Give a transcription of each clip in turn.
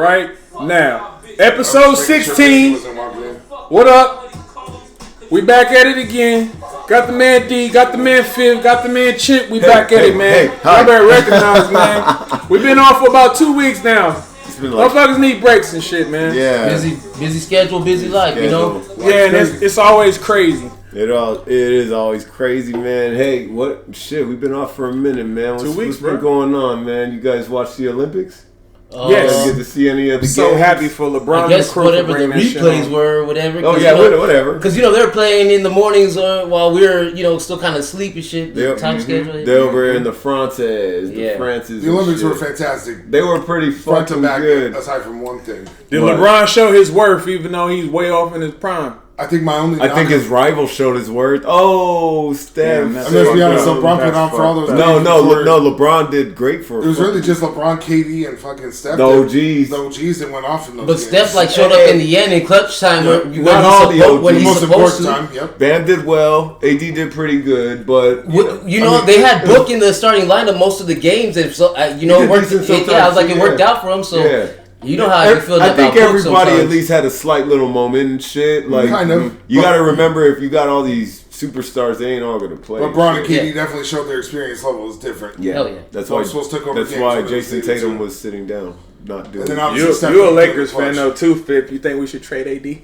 right? Now, episode 16. What up? We back at it again. Got the man D, got the man Fifth, got the man Chip. We back at it, man. Y'all better recognize, man. We've been off for about 2 weeks now. Motherfuckers need breaks and shit, man. Yeah. Busy schedule, busy life, you know? Yeah, and it's always crazy. It is always crazy, man. Hey, we've been off for a minute, man. What's been going on, man? You guys watch the Olympics? Yes. Get to see any of the games? So happy for LeBron. I guess whatever the replays were, whatever. Oh yeah, whatever. Because they're playing in the mornings while we're still kind of asleep and shit. The time schedule. They're over in the Frances. The Olympics were fantastic. They were pretty fucking good. Aside from one thing, did LeBron show his worth even though he's way off in his prime? I think his rival showed his worth. Oh, Steph. Let's be honest, LeBron put on for all those. No, LeBron did great for. It was really just LeBron, KD, and fucking Steph. The OGs. The OGs that went off in those. But games. Steph showed up in the end in clutch time when he's supposed to. Yep. Bam did well. AD did pretty good, but they had Book in the starting lineup most of the games, and so it worked. It worked out for him. So. Yeah. You know how I feel about I think everybody at least had a slight little moment and shit. Like, kind of. You got to remember, if you got all these superstars, they ain't all going to play. But LeBron and KD definitely showed their experience level is different. Yeah. Hell yeah. That's why Jason Tatum was sitting down, not doing it. You a Lakers fan, though, too, Fip. You think we should trade AD?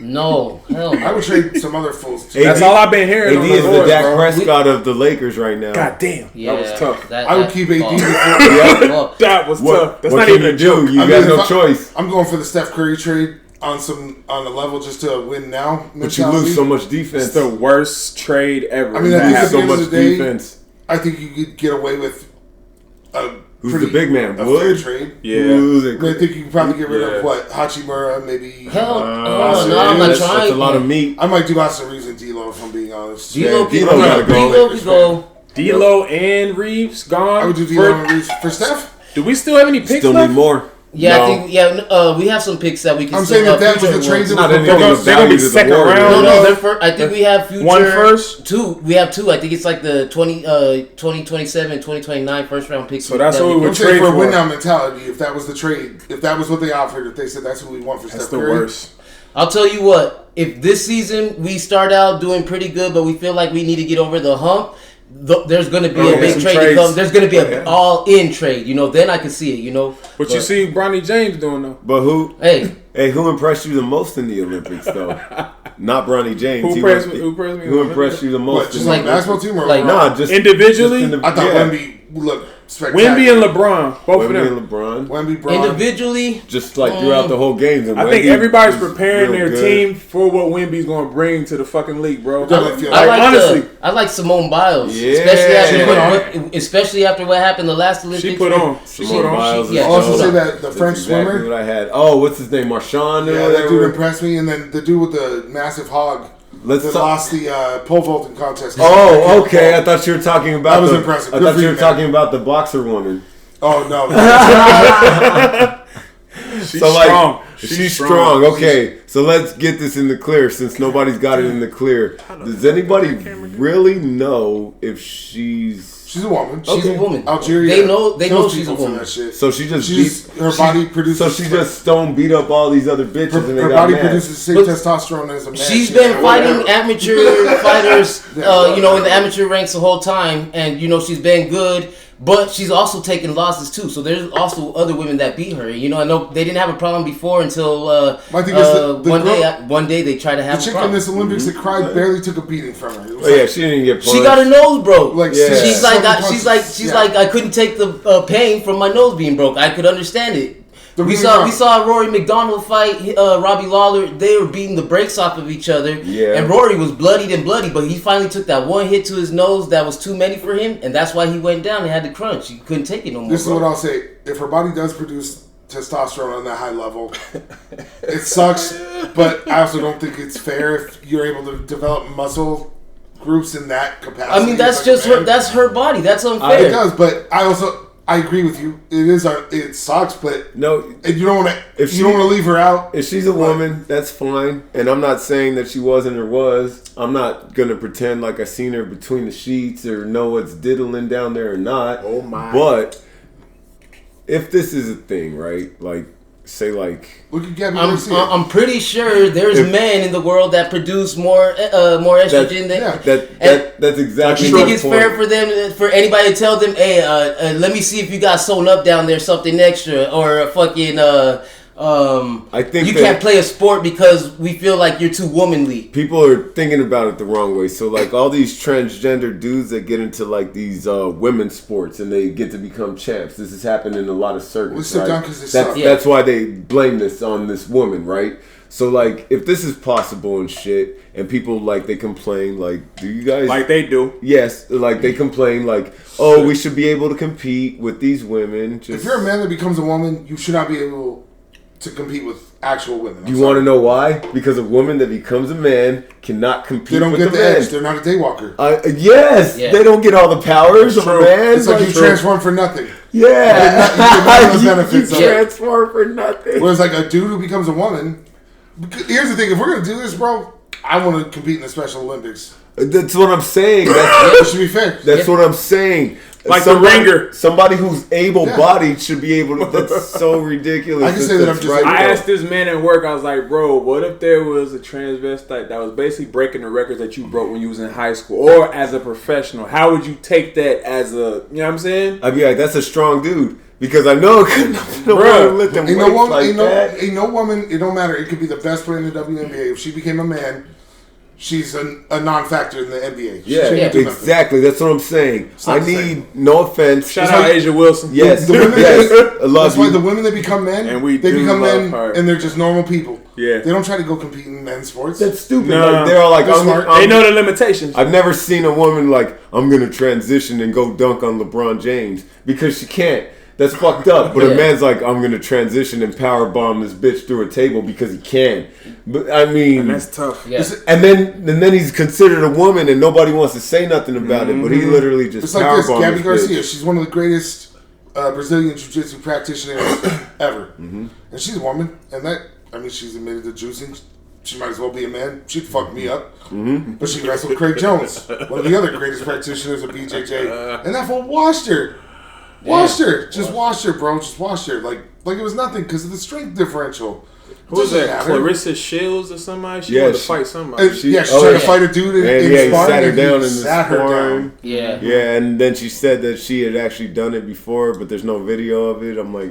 No, hell no. I would trade some other fools too. That's all I've been hearing. AD is the Dak Prescott of the Lakers right now. God damn, that was tough. I would keep AD. That was tough. That's what not even a joke. You got no choice. I'm going for the Steph Curry trade on a level just to win now. But you lose so much defense. It's the worst trade ever. I mean, I think at the end so of the day, defense. I think you could get away with Who's the big man? Fair trade. Yeah. I think you can probably get rid of Hachimura, maybe. Hell, no, I'm not trying. That's a lot of meat. I might do Austin Reeves and D'Lo, if I'm being honest. D'Lo gotta go. D'Lo and Reeves gone. I would do D'Lo and Reeves for Steph. Do we still have any picks Still left? need more. Yeah, no. I think we have some picks that we can. I'm saying that was the trades. They're gonna be second round. No, I think we have future. One first? Two. We have two. I think it's like the 2027, 2029 first round picks. So that's what we would trade for a for. win now mentality. If that was the trade, if that was what they offered, if they said that's who we want for Steph Curry. That's the worst. I'll tell you what. If this season we start out doing pretty good, but we feel like we need to get over the hump. There's going to be a big trade to come. There's going to be an all-in trade, Then I can see it, But you see Bronny James doing though. But who? Hey, who impressed you the most in the Olympics though? Not Bronny James. Who impressed you the most? What, just like basketball team or just individually. I thought Wemby looked spectacular. Wemby and LeBron, both of them. Wemby, Braun. Individually, just like throughout the whole games. I think everybody's preparing their team for what Wemby's going to bring to the fucking league, bro. I like Simone Biles, especially after what happened the last Olympics. She put on. Biles. I also say that the French swimmer. What I had. Oh, what's his name? Marchand. Yeah, that dude impressed me, and then the dude with the massive hog. Lost the pole vaulting contest. Oh, okay. I thought you were talking about. That was impressive. I thought you were talking about the boxer woman. Oh no. She's strong. She's strong. Okay, so let's get this in the clear since nobody's got it in the clear. Does anybody really know if she's a woman? She's a woman. Algeria. They know she's a woman. So she her body produces. So she just stone beat up all these other bitches, and they her got body mad. produces the same testosterone as a man. She's been fighting amateur fighters, in the amateur ranks the whole time, and she's been good. But she's also taken losses too. So there's also other women that beat her. I know they didn't have a problem before until one day they tried to have the chick a problem. in this Olympics that cried barely took a beating from her. She didn't get punched. She got her nose broke. She's like I couldn't take the pain from my nose being broke. I could understand it. We saw Rory McDonald fight Robbie Lawler. They were beating the brakes off of each other. Yeah. And Rory was bloodied, but he finally took that one hit to his nose that was too many for him, and that's why he went down and had to crunch. He couldn't take it no more. This is what I'll say. If her body does produce testosterone on that high level, it sucks, but I also don't think it's fair if you're able to develop muscle groups in that capacity. I mean, that's just her. That's her body. That's unfair. It does, but I agree with you. It sucks, but no, you don't want to. You don't want to leave her out. If she's a woman, that's fine. And I'm not saying that she wasn't or was. I'm not gonna pretend like I seen her between the sheets or know what's diddling down there or not. Oh my! But if this is a thing, right? Like say like. Look at Gabby Garcia. I'm pretty sure there's men in the world that produce more estrogen That's exactly. You think it's fair for them, for anybody to tell them, hey, let me see if you got sewn up down there something extra, or fucking I think you can't play a sport because we feel like you're too womanly. People are thinking about it the wrong way. So like all these transgender dudes that get into like these women's sports and they get to become champs. This has happened in a lot of circuits. Right? That's why they blame this on this woman, right? So like if this is possible and shit, and people like they complain, like, do you guys like they do? Yes, like they complain, like, oh, we should be able to compete with these women. If you're a man that becomes a woman, you should not be able to compete with actual women. You want to know why? Because a woman that becomes a man cannot compete. They don't with get the man. edge. They're not a daywalker. Yes, they don't get all the powers of a man. It's like you transform for nothing. Yeah, you benefits transform for nothing. Whereas like a dude who becomes a woman. Here's the thing: if we're gonna do this, bro, I want to compete in the Special Olympics. That's what I'm saying. It should be fair. That's what I'm saying. Like the ringer. Somebody who's able-bodied should be able to. That's so ridiculous. I can say that I'm just. Right, I asked this man at work. I was like, "Bro, what if there was a transvestite that was basically breaking the records that you broke when you was in high school, or as a professional? How would you take that as a? You know what I'm saying? I'd be like, that's a strong dude because I know ain't no woman. It don't matter. It could be the best player in the WNBA. If she became a man, she's a non-factor in the NBA. Exactly. That's what I'm saying. I need no offense. Shout out Asia Wilson. Yes, I love that's why the women that become men, they become men, and they're just normal people. Yeah, they don't try to go compete in men's sports. That's stupid. No. Like, they're all like, they know the limitations. I've never seen a woman like, I'm gonna transition and go dunk on LeBron James because she can't. That's fucked up. But a man's like, I'm gonna transition and power bomb this bitch through a table because he can. But I mean, and that's tough. Yeah. And then he's considered a woman, and nobody wants to say nothing about it. But he literally just power bombed. It's like this. Gabby Garcia. She's one of the greatest Brazilian jiu-jitsu practitioners ever, and she's a woman. And she's admitted to juicing. She might as well be a man. She'd fuck me up. But she wrestled Craig Jones, one of the other greatest practitioners of BJJ, and that fool washed her. Washed her, bro. Just washed her, like it was nothing because of the strength differential. Who was that? Clarissa Shields or somebody? She wanted to fight somebody. She tried to fight a dude in sparring. Sat her down in the sparring. Yeah, and then she said that she had actually done it before, but there's no video of it. I'm like,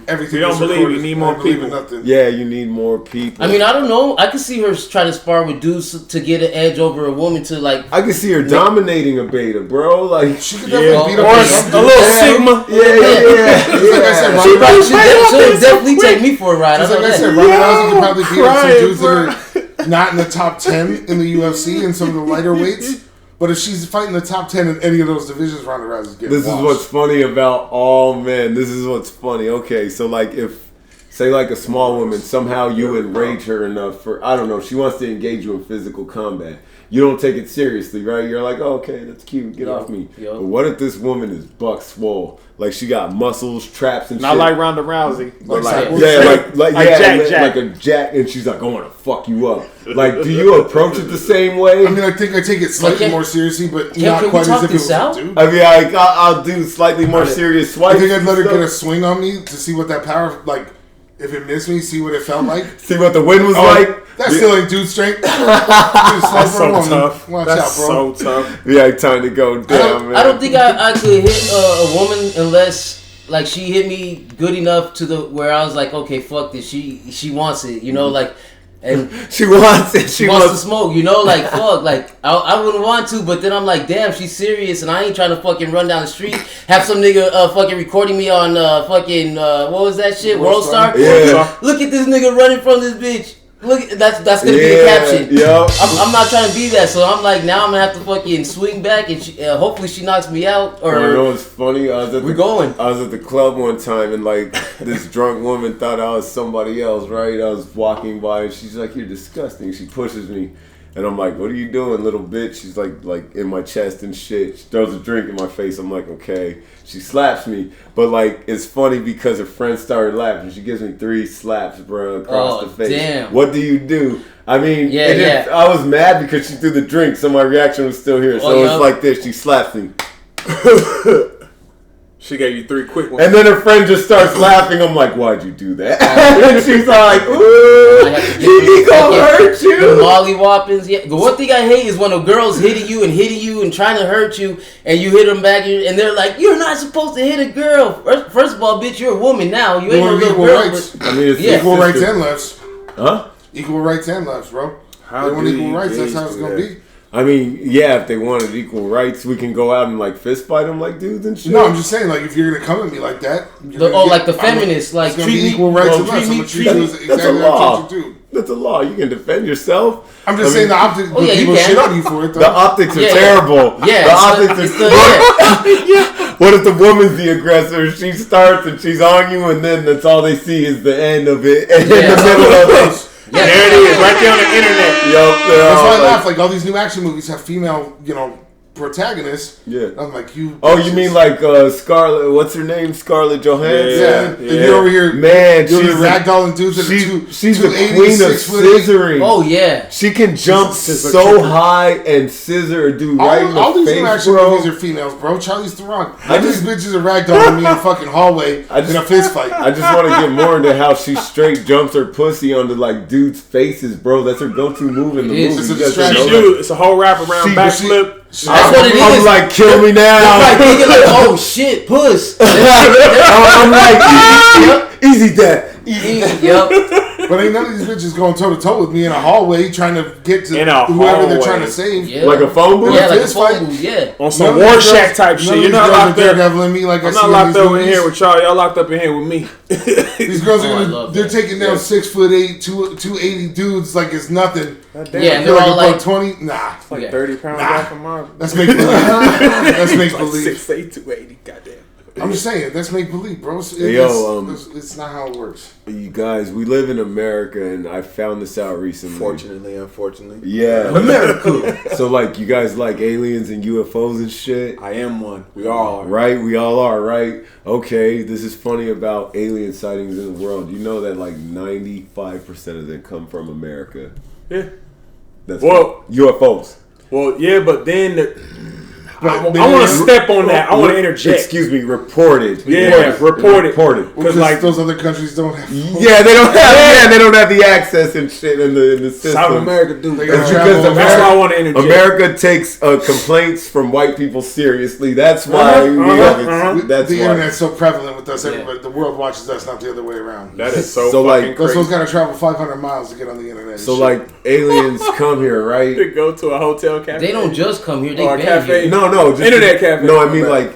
everything. We don't believe you need more people. Yeah, you need more people. I mean, I don't know. I could see her try to spar with dudes to get an edge over a woman to like. I could see her dominating a beta, bro. Like she could definitely beat up a little Sigma. Yeah. Like I said, she'll definitely take me for a ride. Like I said, Ronda Rousey could probably beat up some dudes that are not in the top 10 in the UFC and some of the lighter weights. But if she's fighting the top 10 in any of those divisions, Ronda Rousey's getting This washed. is what's funny about this is what's funny. Okay, so like if, say like a small woman, somehow you enrage her enough for, I don't know, she wants to engage you in physical combat. You don't take it seriously, right? You're like, oh, okay, that's cute. Get off me. But what if this woman is buck swole? Like she got muscles, traps, and not shit. Not like Ronda Rousey. But like a jack, and she's like, I want to fuck you up. Like, do you approach it the same way? I mean, I think I take it slightly more seriously, but not quite as if it was a dude. I mean, I'll do slightly more serious swipes. I think I'd let her get a swing on me to see what that power, like, if it missed me, see what it felt like. See what the wind was like. That still ain't dude strength. That's so tough. Watch That's out, bro. so tough. Yeah, time to go down, man. I don't think I could hit a woman unless like she hit me good enough to the where I was like, okay, fuck this. She wants it, you know, like. And she wants it. She wants to smoke, you know, like fuck, like I wouldn't want to, but then I'm like, damn, she's serious, and I ain't trying to fucking run down the street, have some nigga fucking recording me on fucking what was that shit, World Star? Yeah. Look at this nigga running from this bitch. Look, that's gonna be the caption. Yep. I'm not trying to be that, so I'm like, now I'm gonna have to fucking swing back, and hopefully she knocks me out. Or you know what's funny? I was at the club one time, and like this drunk woman thought I was somebody else. Right? I was walking by, and she's like, "You're disgusting." She pushes me, and I'm like, "What are you doing, little bitch?" She's like in my chest and shit. She throws a drink in my face. I'm like, "Okay." She slaps me, but like it's funny because her friends started laughing. She gives me 3 slaps, bro, across the face. Damn. What do you do? I mean, yeah. I was mad because she threw the drink, so my reaction was still here. So it's like this: she slaps me. She gave you 3 quick ones. And then her friend just starts laughing. I'm like, why'd you do that? And she's like, ooh, he gonna hurt you. The molly whoppings. Yeah. The one thing I hate is when a girl's hitting you and trying to hurt you, and you hit them back, and they're like, you're not supposed to hit a girl. First of all, bitch, you're a woman now. You ain't no little girl. I mean, it's equal rights and lefts. Huh? Equal rights and lefts, bro. They want equal rights. That's how it's gonna be. I mean, yeah, if they wanted equal rights, we can go out and like fist fight them like dudes and shit. No, I'm just saying, like, if you're gonna come at me like that, like the feminists, like treat me equal rights and lefts. That's a law. That's a law. You can defend yourself. I'm just saying the optics. Oh, yeah, people shit on you for it. Though. The optics are terrible. Yeah, the optics are. What if the woman's the aggressor? She starts and she's on you, and then that's all they see is the end of it, and in the middle of it. Yeah, there it is, right there on the internet. Yup, that's why I laugh. Like all these new action movies have female, protagonists. Yeah. I'm like, you. Oh, you mean like Scarlett? What's her name? Scarlett Johansson. Yeah. And you're over here, man. She's ragdolling dudes. She's the queen of scissoring. Oh yeah. She can jump so high and scissor a dude right in the face. All these new action movies are females, bro. Charlize Theron. These bitches are ragdolling me in a fucking hallway in a fist fight. I just want to get more into how she straight jumps her pussy onto like dudes' faces, bro. That's her go-to move in the movie. It's a whole wraparound backflip. That's what it is. I'm like, kill me now. I'm like thinking like, oh shit, puss. I'm like, easy that. Yep. But ain't none of these bitches going toe to toe with me in a hallway trying to get to whoever they're trying to save. Yeah. Like a phone booth? Yeah, like a phone booth, yeah. On some Rorschach type shit. You're not locked up. I'm not locked up in here with y'all. Y'all locked up in here with me. These girls are they're taking down 6'8", 280 dudes like it's nothing. Yeah, and they're all like 20. Nah, it's like 30 pounds off of mine. That's make believe. That's make believe. 6'8", 280. Goddamn. I'm just saying, that's make believe, bro. It's not how it works. You guys, we live in America, and I found this out recently. Fortunately, unfortunately. Yeah. America. So, like, you guys like aliens and UFOs and shit? I am one. We all are. Right? We all are, right? Okay, this is funny about alien sightings in the world. You know that, like, 95% of them come from America. Yeah. That's UFOs. Well, yeah, but then... I want to step on that. I want to interject. Excuse me, reported. Yeah, reported. Because like those other countries don't have. Yeah, they don't have. Yeah, they don't have the access and shit in the system. South America do. Because that's why I want to interject. America takes complaints from white people seriously. That's why the internet's so prevalent with us. Everybody, the world watches us, not the other way around. That is so fucking crazy. Those folks got to travel 500 miles to get on the internet. So like aliens come here, right? They go to a hotel cafe. They don't just come here. They or a cafe. Here. No, just internet cafe. No, I mean like,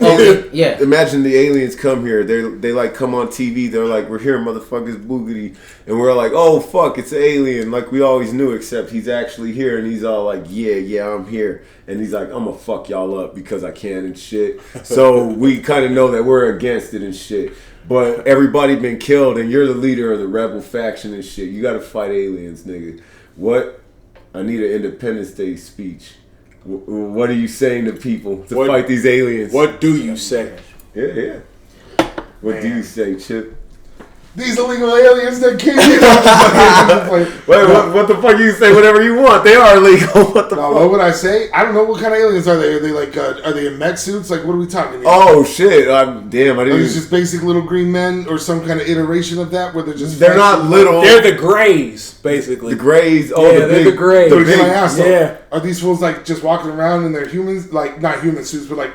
yeah. Imagine the aliens come here. They like come on TV. They're like, we're here, motherfuckers, boogity, and we're like, oh fuck, it's an alien, like we always knew, except he's actually here, and he's all like, yeah, I'm here, and he's like, I'm gonna fuck y'all up because I can and shit. So we kind of know that we're against it and shit. But everybody been killed, and you're the leader of the rebel faction and shit. You got to fight aliens, nigga. What? I need an Independence Day speech. What are you saying to people to fight these aliens? What do you say? Yeah. What do you say, Chip? These illegal aliens that came here. Wait, what the fuck you say? Whatever you want. They are illegal. What the fuck? What would I say? I don't know. What kind of aliens are they? Are they like? Are they in mech suits? Like, what are we talking about? Oh shit! Damn, I didn't. Are these just basic little green men, or some kind of iteration of that, where they're just? They're not little. They're the Greys, basically. The Greys. Oh, yeah, they're the Greys. Yeah. Are these fools like just walking around in their humans, like not human suits, but like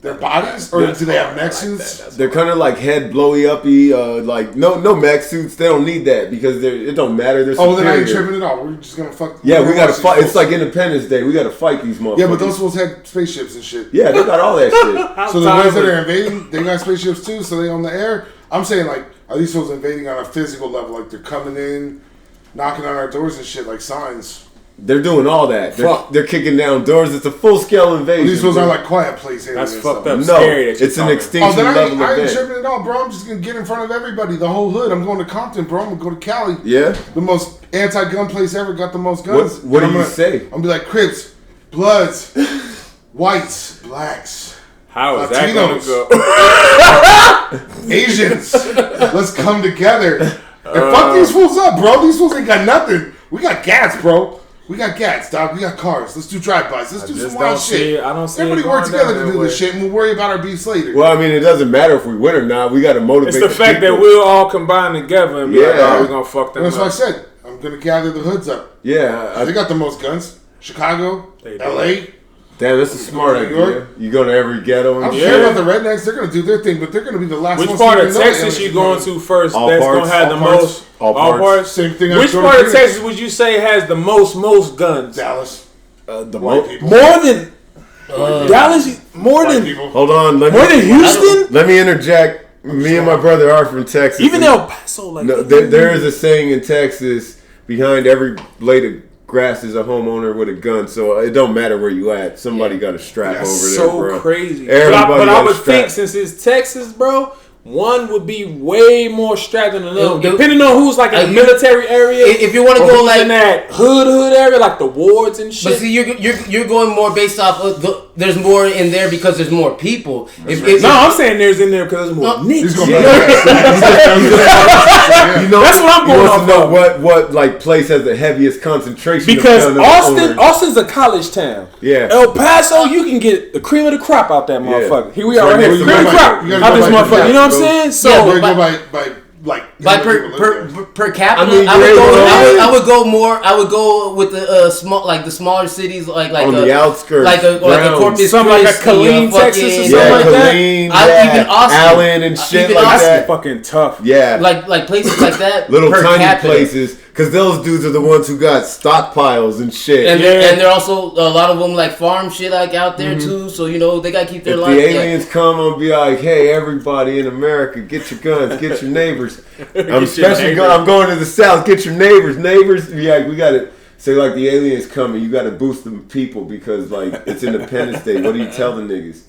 their bodies, or do they have mech suits? They're kind of like head blowy uppy, like no mech suits. They don't need that because it don't matter. They're then I ain't tripping at all. We're just gonna fuck. Yeah, we gotta fight. It's like Independence Day. We gotta fight these motherfuckers. Yeah, but those fools had spaceships and shit. Yeah, they got all that shit. So the ones that are invading, they got spaceships too. So they on the air. I'm saying like, are these fools invading on a physical level? Like they're coming in, knocking on our doors and shit, like signs. They're doing all that. They're kicking down doors. It's a full-scale invasion. These fools are like Quiet Place aliens. That's fucked up. No, scary it's an extinction level event. I ain't tripping at all, bro. I'm just gonna get in front of everybody, the whole hood. I'm going to Compton, bro. I'm gonna go to Cali. Yeah. The most anti-gun place ever. Got the most guns. What do you say? I'm gonna be like Crips, Bloods, Whites, Blacks. How is Latinos, that gonna go? Asians. Let's come together and fuck these fools up, bro. These fools ain't got nothing. We got gas, bro. We got gats, dog. We got cars. Let's do drive-bys. Let's do some wild shit. I don't see Everybody work together to do this shit, and we'll worry about our beefs later. Well, I mean, it doesn't matter if we win or not. We got to motivate. It's the fact that we'll all combine together and be like, oh, we're going to fuck them up. That's what I said. I'm going to gather the hoods up. Yeah. They got the most guns. Chicago, L.A., damn, that's a smart idea. You go to every ghetto and I don't care about the rednecks. They're going to do their thing, but they're going to be the last ones. Which part of Texas you going to first that's going to have the most? All parts. Same thing. Which part of Texas would you say has the most guns? Dallas. The most. More than Dallas? More than people. Hold on. More than Houston? Let me interject. Me and my brother are from Texas. Even El Paso. There is a saying in Texas, behind every blade of grass is a homeowner with a gun, so it don't matter where you at. Somebody got a strap over there, bro. So crazy. Everybody but I would think since it's Texas, bro, one would be way more strapped than another. Depending on who's like in the military area. If you want to go like in that hood area, like the wards and shit. But see, you're going more based off of there's more in there because there's more people. I'm saying there's in there because there's more niggas. That's what I'm going off of. What like place has the heaviest concentration? Because Austin's a college town. Yeah. El Paso, you can get the cream of the crop out that motherfucker. Yeah. Here we are, right here. Cream of the crop out this motherfucker. You know what I'm saying? So by per capita, I would go more. I would go with the small, like the smaller cities, like on the outskirts, like a Corpus something like a Killeen, Texas, or something like that. Even Austin, Allen and shit like that. That's fucking tough. Yeah, like places like that. Little tiny places. Because those dudes are the ones who got stockpiles and shit. And they're also, a lot of them, like, farm shit, like, out there, too. So, you know, they got to keep their life. If the aliens come and be like, hey, everybody in America, get your guns, get your neighbors. I'm going to the South, get your neighbors. Neighbors, yeah, we got to say, like, the aliens coming. You got to boost the people because, like, it's Independence Day. What do you tell the niggas?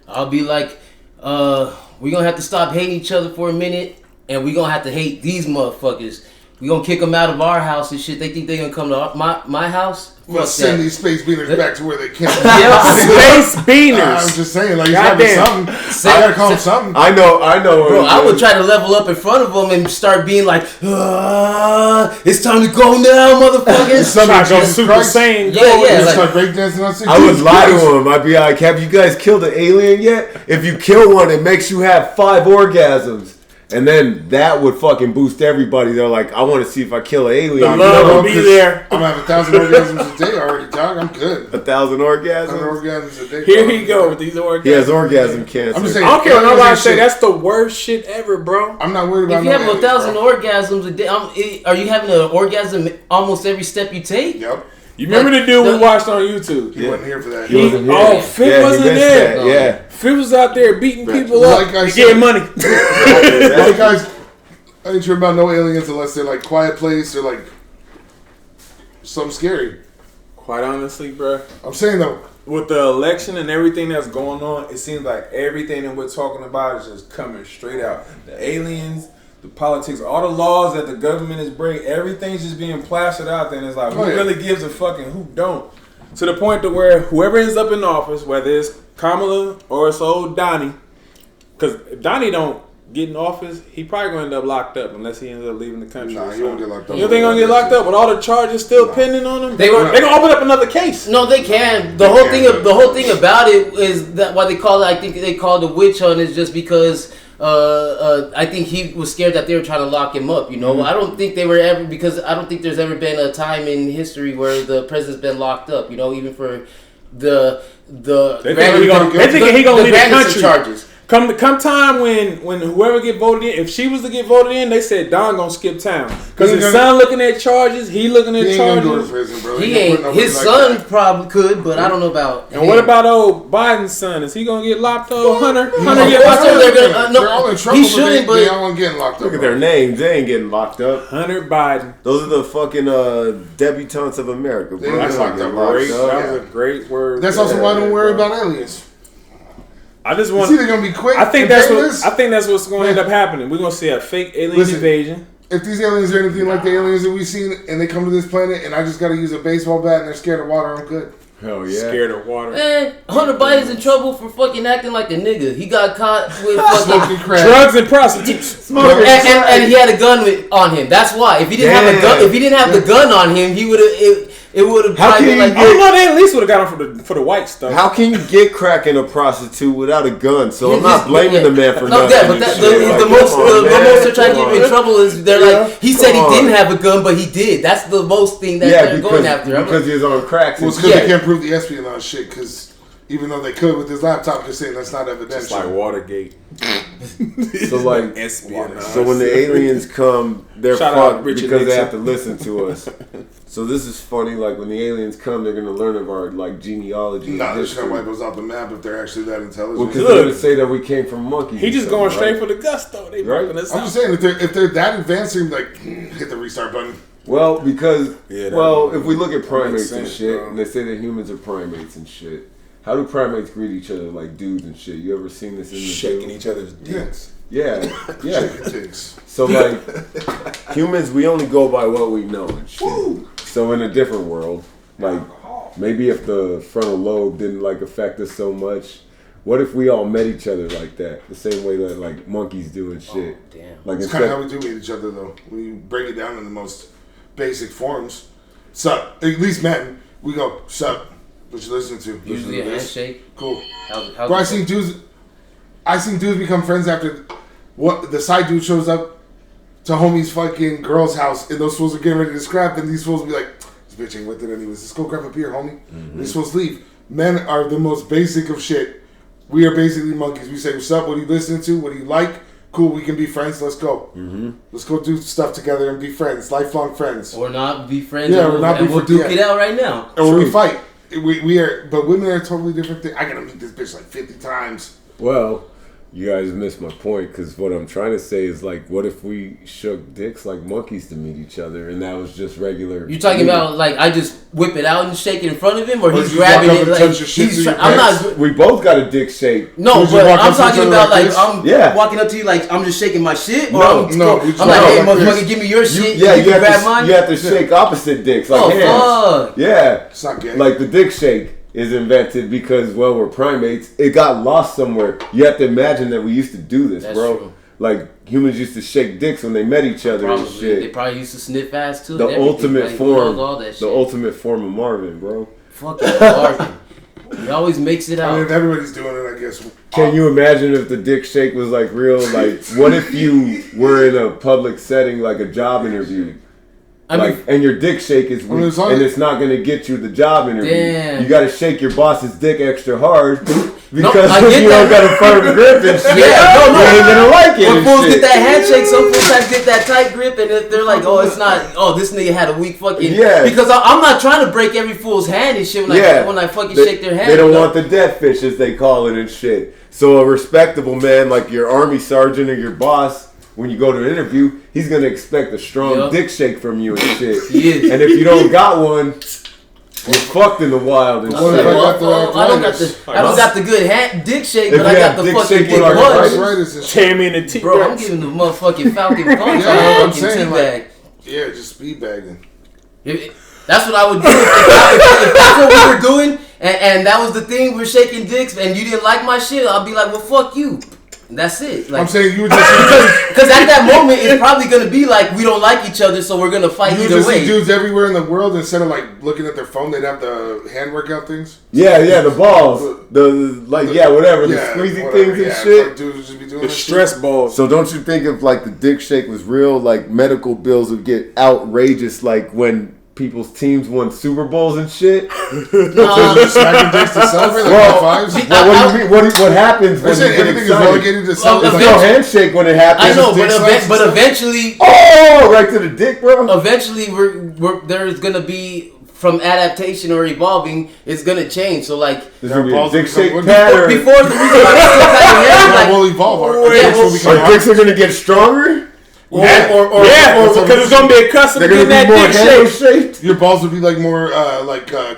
I'll be like, we're going to have to stop hating each other for a minute, and we're going to have to hate these motherfuckers. We gonna kick them out of our house and shit. They think they gonna come to my house. Let's send these space beaners back to where they came. Space beaners. I'm just saying, like, you gotta something. I gotta call them something. I know. Bro, I would try to level up in front of them and start being like, it's time to go now, motherfuckers. Try to go Super Saiyan. Yeah. Start breakdancing on stage. I would lie to him. I'd be like, have you guys killed an alien yet? If you kill one, it makes you have 5 orgasms. And then that would fucking boost everybody. They're like, I want to see if I kill an alien. The love will be there. I'm gonna have 1,000 orgasms a day already, dog. I'm good. 1,000 orgasms? 100 orgasms a day. Here he go with these orgasms. He has orgasm cancer. I'm just saying, I don't care what nobody say. That's the worst shit ever, bro. I'm not worried about if you have 1,000 orgasms a day, are you having an orgasm almost every step you take? Yep. You remember the dude we watched on YouTube? He wasn't here for that. Fit wasn't there. Yeah. Fit was out there beating people up and getting money. Like guys, I ain't sure about no aliens unless they're like Quiet Place or like something scary. Quite honestly, bro. I'm saying though, with the election and everything that's going on, it seems like everything that we're talking about is just coming straight out. The aliens, the politics, all the laws that the government is breaking, everything's just being plastered out there. And it's like, who really gives a fuck and who don't? To the point to where whoever ends up in office, whether it's Kamala or it's old Donnie, because if Donnie don't get in office, he probably going to end up locked up unless he ends up leaving the country. Nah, he won't get locked up. You think he's going to get locked up with all the charges still pending on him? They're going to open up another case. No, they can. The whole thing about it is that why they call it, I think they call it a witch hunt is just because I think he was scared that they were trying to lock him up, you know. I don't think they were ever, because I don't think there's ever been a time in history where the president's been locked up, you know, even for the they think he gonna leave the country. Charges. Come time when whoever get voted in, if she was to get voted in, they said Don gonna skip town because his son looking at charges, he looking at charges. He ain't. His son probably could, but I don't know about. And what about old Biden's son? Is he gonna get locked up? Hunter get locked up. They're all in trouble. He shouldn't, but they all getting locked up. Look at their names. They ain't getting locked up. Hunter Biden. Those are the fucking debutantes of America. They ain't locked up. That was a great word. That's also why I don't worry about aliens. I just want. It's either gonna be quick. I think that's what's going to end up happening. We're gonna see a fake alien invasion. If these aliens are anything like the aliens that we've seen, and they come to this planet, and I just gotta use a baseball bat, and they're scared of water, I'm good. Hell yeah. Scared of water. Man, Hunter Biden's in trouble for fucking acting like a nigga. He got caught with fucking crack, drugs and prostitutes. And he had a gun on him. That's why. If he didn't have a gun, if he didn't have the gun on him, he would have. it would have. How can you like, get- I don't know. They at least would have got him for the white stuff. How can you get cracking a prostitute without a gun? So I'm His- not blaming the man for nothing. Yeah, but the most they're trying to get me in trouble is they're like, he said he didn't have a gun, but he did. That's the most thing that they're going after. Because he was on cracks. Well, it's because they can't prove the espionage shit, because even though they could with his laptop, just saying that's not evidential. It's like Watergate. So like, espionage. so when the aliens come, they're Shout out fucked Richard because they Nixon. have to listen to us. So this is funny. Like when the aliens come, they're gonna learn of our like genealogy. Nah, they're just gonna wipe us off the map if they're actually that intelligent. Well, because they're gonna say that we came from monkeys. He just or going something, straight for the gusto. They Right. wiping us I'm out. just saying, if they're that advanced, they're like, hit the restart button. Well, because if we look at primates and sense, shit, bro. and they say that humans are primates and shit, how do primates greet each other like dudes and shit? You ever seen this in the Shaking zoo? each other's dicks. Yeah, yeah. Chicken tits. So like humans, we only go by what we know and shit. So in a different world, like maybe if the frontal lobe didn't like affect us so much, what if we all met each other like that, the same way that like monkeys do and shit? Oh, damn. Like It's kind of how we do meet each other, though. When you break it down in the most basic forms. Sup, at least men, we go, sup, what you listening to? Usually a handshake. Cool. How's Bro, I seen dudes become friends after what the side dude shows up to homie's fucking girl's house, and those fools are getting ready to scrap, and these fools will be like, this bitch ain't with it anyways. Let's go grab a beer, homie. And these fools leave. Men are the most basic of shit. We are basically monkeys. We say, what's up? What are you listening to? What do you like? Cool, we can be friends. Let's go. Let's go do stuff together and be friends. Lifelong friends. Or not be friends. Yeah, or not be we'll friends. duke it out right now. Or we fight. We are, but women are a totally different thing. I gotta meet this bitch like 50 times. Well, you guys missed my point, because what I'm trying to say is like, what if we shook dicks like monkeys to meet each other, and that was just regular? You talking about like I just whip it out and shake it in front of him, or he's you grabbing walk up it and like touch your shit he's? through your I'm pants? not. We both got a dick shake. No, You just but walk I'm up to each talking other about like like this? I'm walking up to you like I'm just shaking my shit, or No, I'm, no, you just I'm like, walk hey, up like motherfucker, this. give me your shit. Yeah, you you can have grab to, mine. you have to shake opposite dicks, like Oh, hands. fuck. Yeah, It's not gay. like the dick shake is invented because, well, we're primates. It got lost somewhere. You have to imagine that we used to do this, That's bro. true. Like humans used to shake dicks when they met each other and Probably. shit. They probably used to sniff ass too. The and everything, ultimate like, form, all that shit. the ultimate form of Marvin, bro. Fucking bargain. He always makes it I mean, out. if everybody's doing it, I guess. Can you imagine if the dick shake was like real? Like, what if you were in a public setting, like a job interview? I mean, And your dick shake is weak, as long and as- it's not gonna get you the job interview. Damn. You gotta shake your boss's dick extra hard because I get you don't that. got a firm grip and shit. Yeah, no. You ain't gonna like it. when and fools shit. get that handshake, some fools have to get that tight grip, and if they're like, "Oh, it's not. Oh, this nigga had a weak fucking." Yeah. Because I'm not trying to break every fool's hand and shit when I fucking shake their hand. They don't you know? want the death fish, as they call it, and shit. So a respectable man like your army sergeant or your boss, when you go to an interview, he's gonna expect a strong Yup. dick shake from you and shit. He is. And if you don't got one, you're fucked in the wild and I shit. What if I got the I don't got arthritis? the I don't got the good hand dick shake, If but I you got have the dick fucking shake dick with arthritis, punch. Arthritis and shit. Tear me in the teeth. Bro, I'm giving the motherfucking Falcon punch. Yeah, I'm I'm fucking saying, teabag. Yeah, just speed bagging. That's what I would do if that's what we were doing, and that was the thing. We're shaking dicks, and you didn't like my shit. I'll be like, well, fuck you. And that's it. Like, I'm saying you would just because at that moment it's probably gonna be like we don't like each other, so we're gonna fight you would either just see way. dudes everywhere in the world instead of like looking at their phone, they'd have the hand workout things. Yeah, the balls, whatever, the Yeah, squeezy whatever, things and yeah, shit. like dudes would just be doing The that stress balls. So don't you think if like the dick shake was real, like medical bills would get outrageous, like when people's teams won Super Bowls and shit? shit. Just smacking dicks to celebrate, like Well, high fives. What do you mean? What happens They're when you saying get everything is excited? relegated to something. There's Well, no like, handshake when it happens. I know, dick size but and eventually, Oh, right to the dick, bro. eventually, there's gonna be from adaptation or evolving, it's gonna change. So like There's gonna be a balls dick become shake wood. pattern. before the reason why we still got your hair, like, we'll evolve. Our Yeah, dicks will become Our dicks are gonna get stronger. or Because it's gonna be a custom They're to gonna get be more that dick handle shape. shaped. Your balls would be like more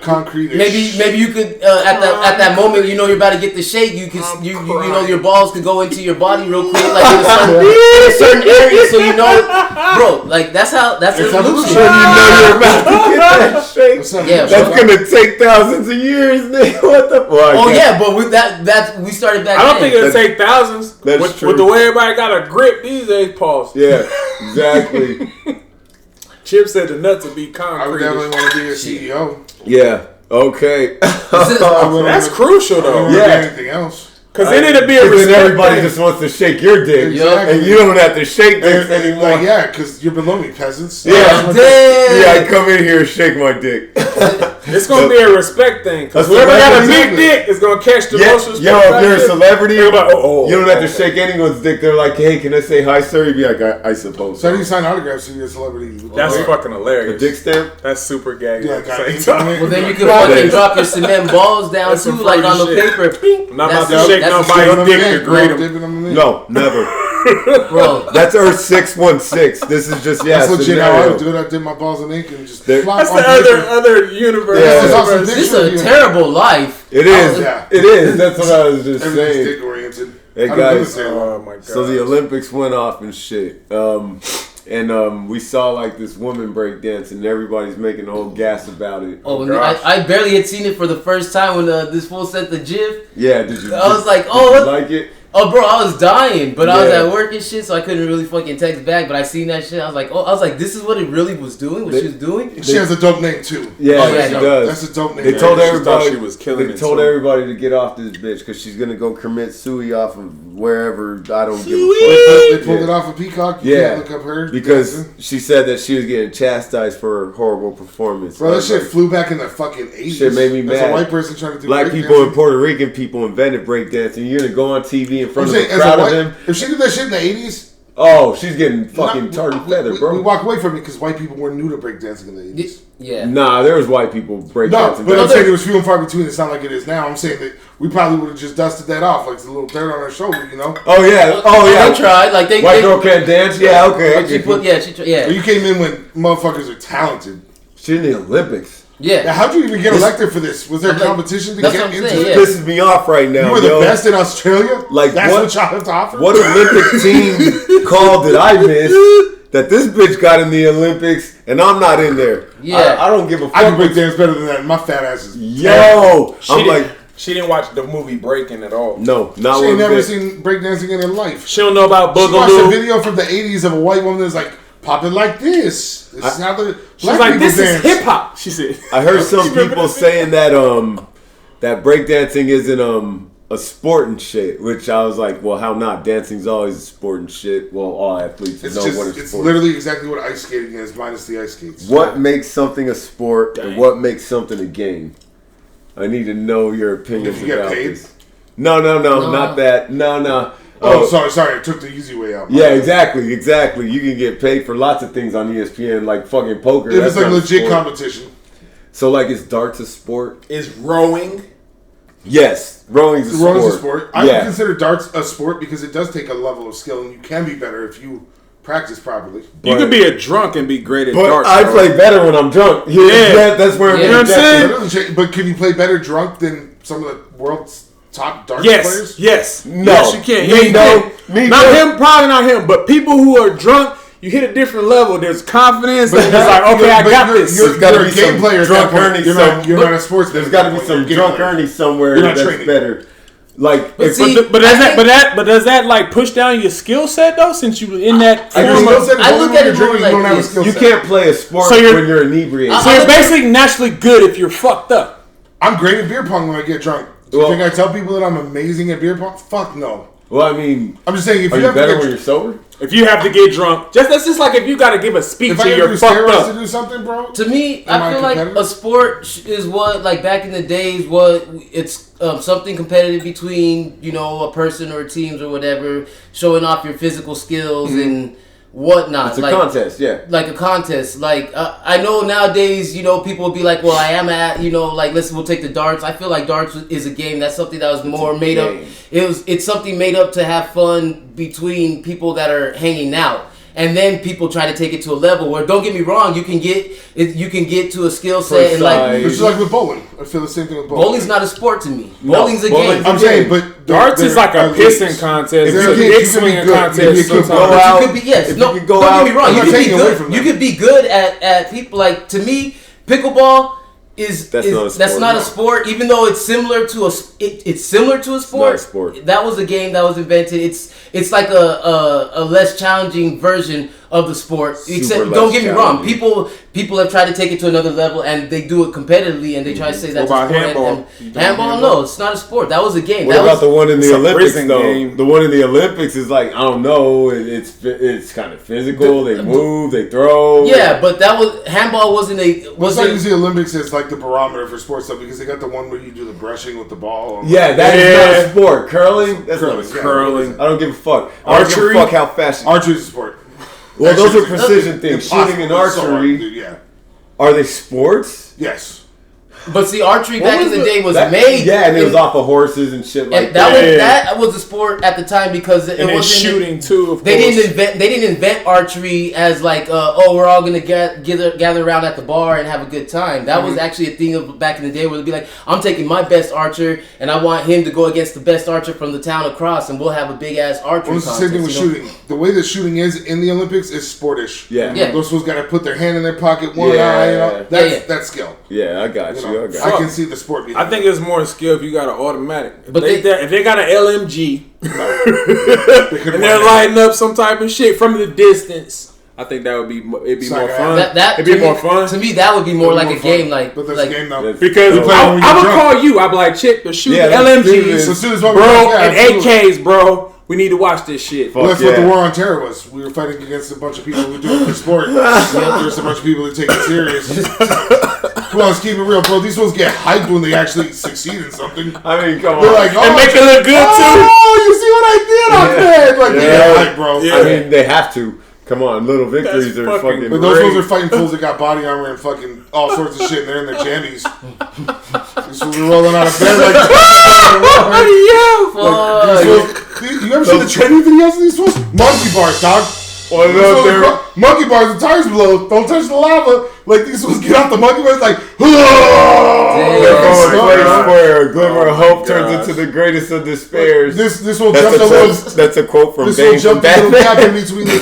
concrete. maybe you could at that moment, you know, you're about to get the shake. You could you know your balls could go into your body real quick, like in a certain area, so you know, bro. Like that's evolution. So you know you're about to get that shake. Yeah, That's bro. gonna take thousands of years, nigga. What the fuck? Oh yeah, but with that we started back. I don't then. think it'll take thousands. That's With true. the way everybody got a grip these days, pause. Yeah, exactly. Chip said the nuts would be concrete. I would definitely want to be a CEO. Yeah. Okay. That's crucial though. Anything else? Because then it'll be a respect. Everybody just wants to shake your dick, Exactly. and you don't have to shake dicks anymore. Like, yeah, because you're below me, peasants. Yeah, I come in here and shake my dick. It's gonna be a respect thing. Because whoever got a big dick is gonna catch the most respect. Yo, if you're a celebrity, you don't have to okay. shake anyone's dick. They're like, hey, can I say hi, sir? You'd be like, I suppose. So how do you sign autographs if you're a celebrity? That's fucking hilarious. A dick stamp? That's super gaggy. Yeah, at the same time. Well, then you can fucking drop your cement balls down That's too, some like on the freaky shit. paper. Ping. I'm not about to shake nobody's dick to greet him. No, never. Bro, That's Earth 616. This is just That's legit how I scenario. would do it. I did my balls in ink and just There- flop That's on the paper. other universe. Yeah. This is awesome. this is a terrible life. It is. yeah. It is. That's what I was just Everything's saying. dick oriented. Hey I don't guys, understand. Oh my god. so the Olympics went off and shit. And we saw like this woman break dance and everybody's making a whole gas about it. Oh, and gosh. I barely had seen it for the first time when this fool sent the GIF. Yeah, did you? I was like, did oh, you what? like it? Oh, bro, I was dying, but I was Yeah. at work and shit, so I couldn't really fucking text back. But I seen that shit. I was like, this is what it really was doing. What she was doing. She has a dope name too. Yeah, Oh, yeah, she no. does. That's a dope name. They told she thought everybody she was killing They it, told too. everybody to get off this bitch because she's gonna go commit suey off of wherever. I don't give a They fuck. pulled Yeah. it off of Peacock. You Yeah. can't look up her Because dancing. she said that she was getting chastised for her horrible performance. Bro, I that was shit like, flew back in the fucking 80s. Shit made me As mad. a white person trying to do Black break people and dancing. Puerto Rican people invented breakdancing. You're gonna go on TV in I'm front of saying, a as a crowd of white, them. if she did that shit in the 80s, Oh, she's getting fucking tarred and feathered, we bro. walk away from it because white people were new to breakdancing in the 80s. Yeah. Nah, there was white people No, breakdancing. but I'm saying it was few and far between. It's not like it is now. I'm saying that we probably would have just dusted that off, like it's a little dirt on our shoulder, you know? Oh yeah, They tried. Like they. White they, girl can't dance. Yeah, okay. But she put. Yeah. She. But Yeah. you came in when motherfuckers are talented. She's in the Olympics. Now, Yeah. how'd you even get elected for this? Was there a I'm like- competition to that's get what I'm into saying, it? yeah. Pisses me off right now. You were the yo. best in Australia? Like, That's what- what y'all have to offer? What Olympic team call did I miss that this bitch got in the Olympics and I'm not in there? Yeah. I don't give a fuck. I can break dance better than that. My fat ass is. Yo, I'm like, she didn't watch the movie Breaking at all. no, not She one ain't never bit. seen breakdancing in her life. She don't know about She watched a Boogaloo. video from the 80s of a white woman that's like, pop it like this. This is how the She's black like, people this dance. is hip hop. She said. I heard some You remember people that? saying that that breakdancing isn't a sport and shit, which I was like, well, how not? Dancing's always a sport and shit. Well, all athletes It's know just, what a it's sport. literally exactly what ice skating is, minus the ice skates. What makes something a sport and Dang. what makes something a game? I need to know your opinions Did you get about paid? this. No, not that. No. Oh, sorry. I took the easy way out. Yeah, exactly. You can get paid for lots of things on ESPN, like fucking poker. It was That's like not a legit sport. competition. So, like, is darts a sport? Is rowing? Yes, rowing's a sport. Rowing's a sport. I Yeah. would consider darts a sport because it does take a level of skill, and you can be better if you practice properly. You could be a drunk and be great at But darts. I bro. play better when I'm drunk. Yeah. That's where. Yeah. You know what I'm But, saying? it doesn't change, but can you play better drunk than some of the world's top darts Yes, players? yes, No. yes, you can. Me You no. can. Me not no. him, probably not him, but people who are drunk, you hit a different level. There's confidence. But It's like, okay, I but got you're- this. You're, There's gotta you're a be game some player. at drunk that point. Ernie You're not a sportsman. There's got to be You're a some game drunk player. Ernie somewhere You're not that's training. better. Like, But if see, But does that like push down your skill set though? Since you in that I form agree. of, Skill set is I only look when at you're it more drinking, like you don't have a this. skill you set. can't play a sport So you're- when you're inebriated. so you're basically naturally good if you're fucked up. I'm great at beer pong when I get drunk. Do you Well- think I tell people that I'm amazing at beer pong? Fuck no. Well, I mean, I'm just saying if are you you have to better get, when you're sober? If you have to get drunk, that's just like if you got to give a speech if I and have to you're do fucked steroids to up. do something, bro. To me, Am I I feel like competitive? a sport is what, like back in the days, what it's something competitive between a person or teams or whatever, showing off your physical skills and whatnot. It's a like, contest, yeah. like a contest. Like I know nowadays, people will be like, "Well, I am at like we'll take the darts." I feel like darts is a game. That's something that was more made up. game. It's something made up to have fun between people that are hanging out. And then people try to take it to a level where, don't get me wrong, you can get to a skill set and like Precise. Which is like with bowling. I feel the same thing with bowling. bowling's not a sport to me. No, Bowling's a bowling- game. I'm saying, but Darts is like a pissing contest. It's a you dick can be swinging good. contest. You can sometimes. go out. You could be If no. you can go Don't out- get me wrong. I'm You not could be taking away good. from You them. could be good at people like, to me, pickleball That's not a sport, even though it's similar to a sport. Not a sport. That was a game that was invented. It's like a less challenging version of the sport. Except, don't get me wrong, people have tried to take it to another level, and they do it competitively, and they try to say that's a sport. Handball? No, it's not a sport. That was a game. What about the one in the Olympics though? Game. The one in the Olympics is like, I don't know. It's kind of physical. They move, they throw. Yeah, but handball wasn't a. What's like the Olympics is like the barometer for sports stuff because they got the one where you do the brushing with the ball. Yeah, that is not a sport. Curling? That's not a sport. Curling. I don't give a fuck. Archery? I don't give a fuck how fast. Archery is a sport. Well, those are precision things. Shooting and archery. Are they sports? Yes. But see, archery back in the day was made. Yeah, and it was off of horses and shit like that. That was a sport at the time because it was shooting too. Of they didn't invent archery as like we're all gonna gather around at the bar and have a good time. That was actually a thing of back in the day where they'd be like, I'm taking my best archer and I want him to go against the best archer from the town across, and we'll have a big ass archery contest. It's the same thing with shooting. The way that shooting is in the Olympics is sportish. Yeah. Those fools got to put their hand in their pocket, one eye. That's skill. Yeah, I got you. I can see the sport behind I think it's more skill if you got an automatic. But if they got an LMG and they're lighting up some type of shit from the distance, I think that would be more fun. It'd be more fun. To me, that would be more like a game. But there's a game though. Because I would call you. I'd be like, check the shooting LMGs, bro, and AKs, bro. We need to watch this shit. Well, that's what the war on terror was. We were fighting against a bunch of people who do it for sport. There's a bunch of people who take it serious. Come on, let's keep it real, bro. These ones get hyped when they actually succeed in something. I mean, come on. They're like, and make it look good too. Oh, you see what I did on there? Like, they get hyped, bro. Yeah. I mean, they have to. Come on, little victories are fucking. But those fools are fighting fools that got body armor and fucking all sorts of shit, and they're in their jammies. So we're rolling out of bed like, you ever see the training videos of these fools? Monkey bars, dog. Monkey bars, the tires below. Don't touch the lava. Like, these fools get off the monkey bars, like, where a glimmer of hope turns into the greatest of despairs. This will jump the little. That's a quote from This will jump the little gap in between the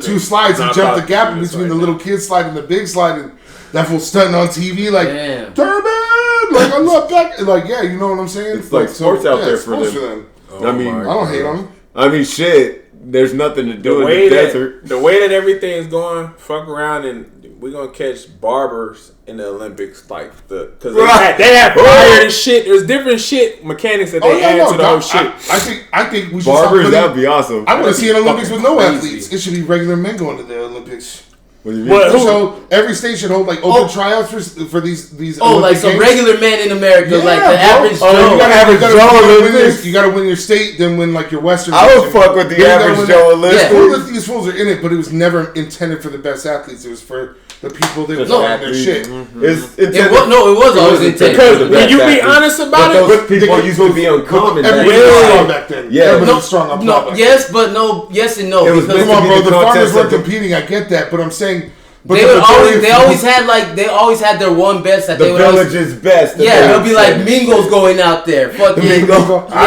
two slides and jump the gap in between the little kid slide and the big slide, and that fool stunting on TV like, Durbin, like I'm not back. Like, yeah, you know what I'm saying? It's like sports out there for them. I mean, I don't hate them. I mean, shit. There's nothing to do in the desert. The way that everything is going, fuck around and we're gonna catch barbers in the Olympics, like because they have fire and shit. There's different shit mechanics that they add to the whole shit. I think we should barbers. That'd be awesome. I want to see an Olympics with no athletes. It should be regular men going to the Olympics. What do you mean? So every state should hold like open tryouts for these. Like some regular men in America, like the average Joe. You gotta win your state, then win like your Western. I would fuck with the average Joe Olympics. These fools are in it, but it was never intended for the best athletes. It was for the people that won their shit. It was always intended. Because when you be honest about it, those people used to be uncommon. Everybody was strong back then. Yeah, everybody was strong on top. Yes and no. Come on, bro. The farmers weren't competing. I get that, but I'm saying. But they always had their one best that the they would village's best. They'll be like Mingos going out there. Fuck Mingo. I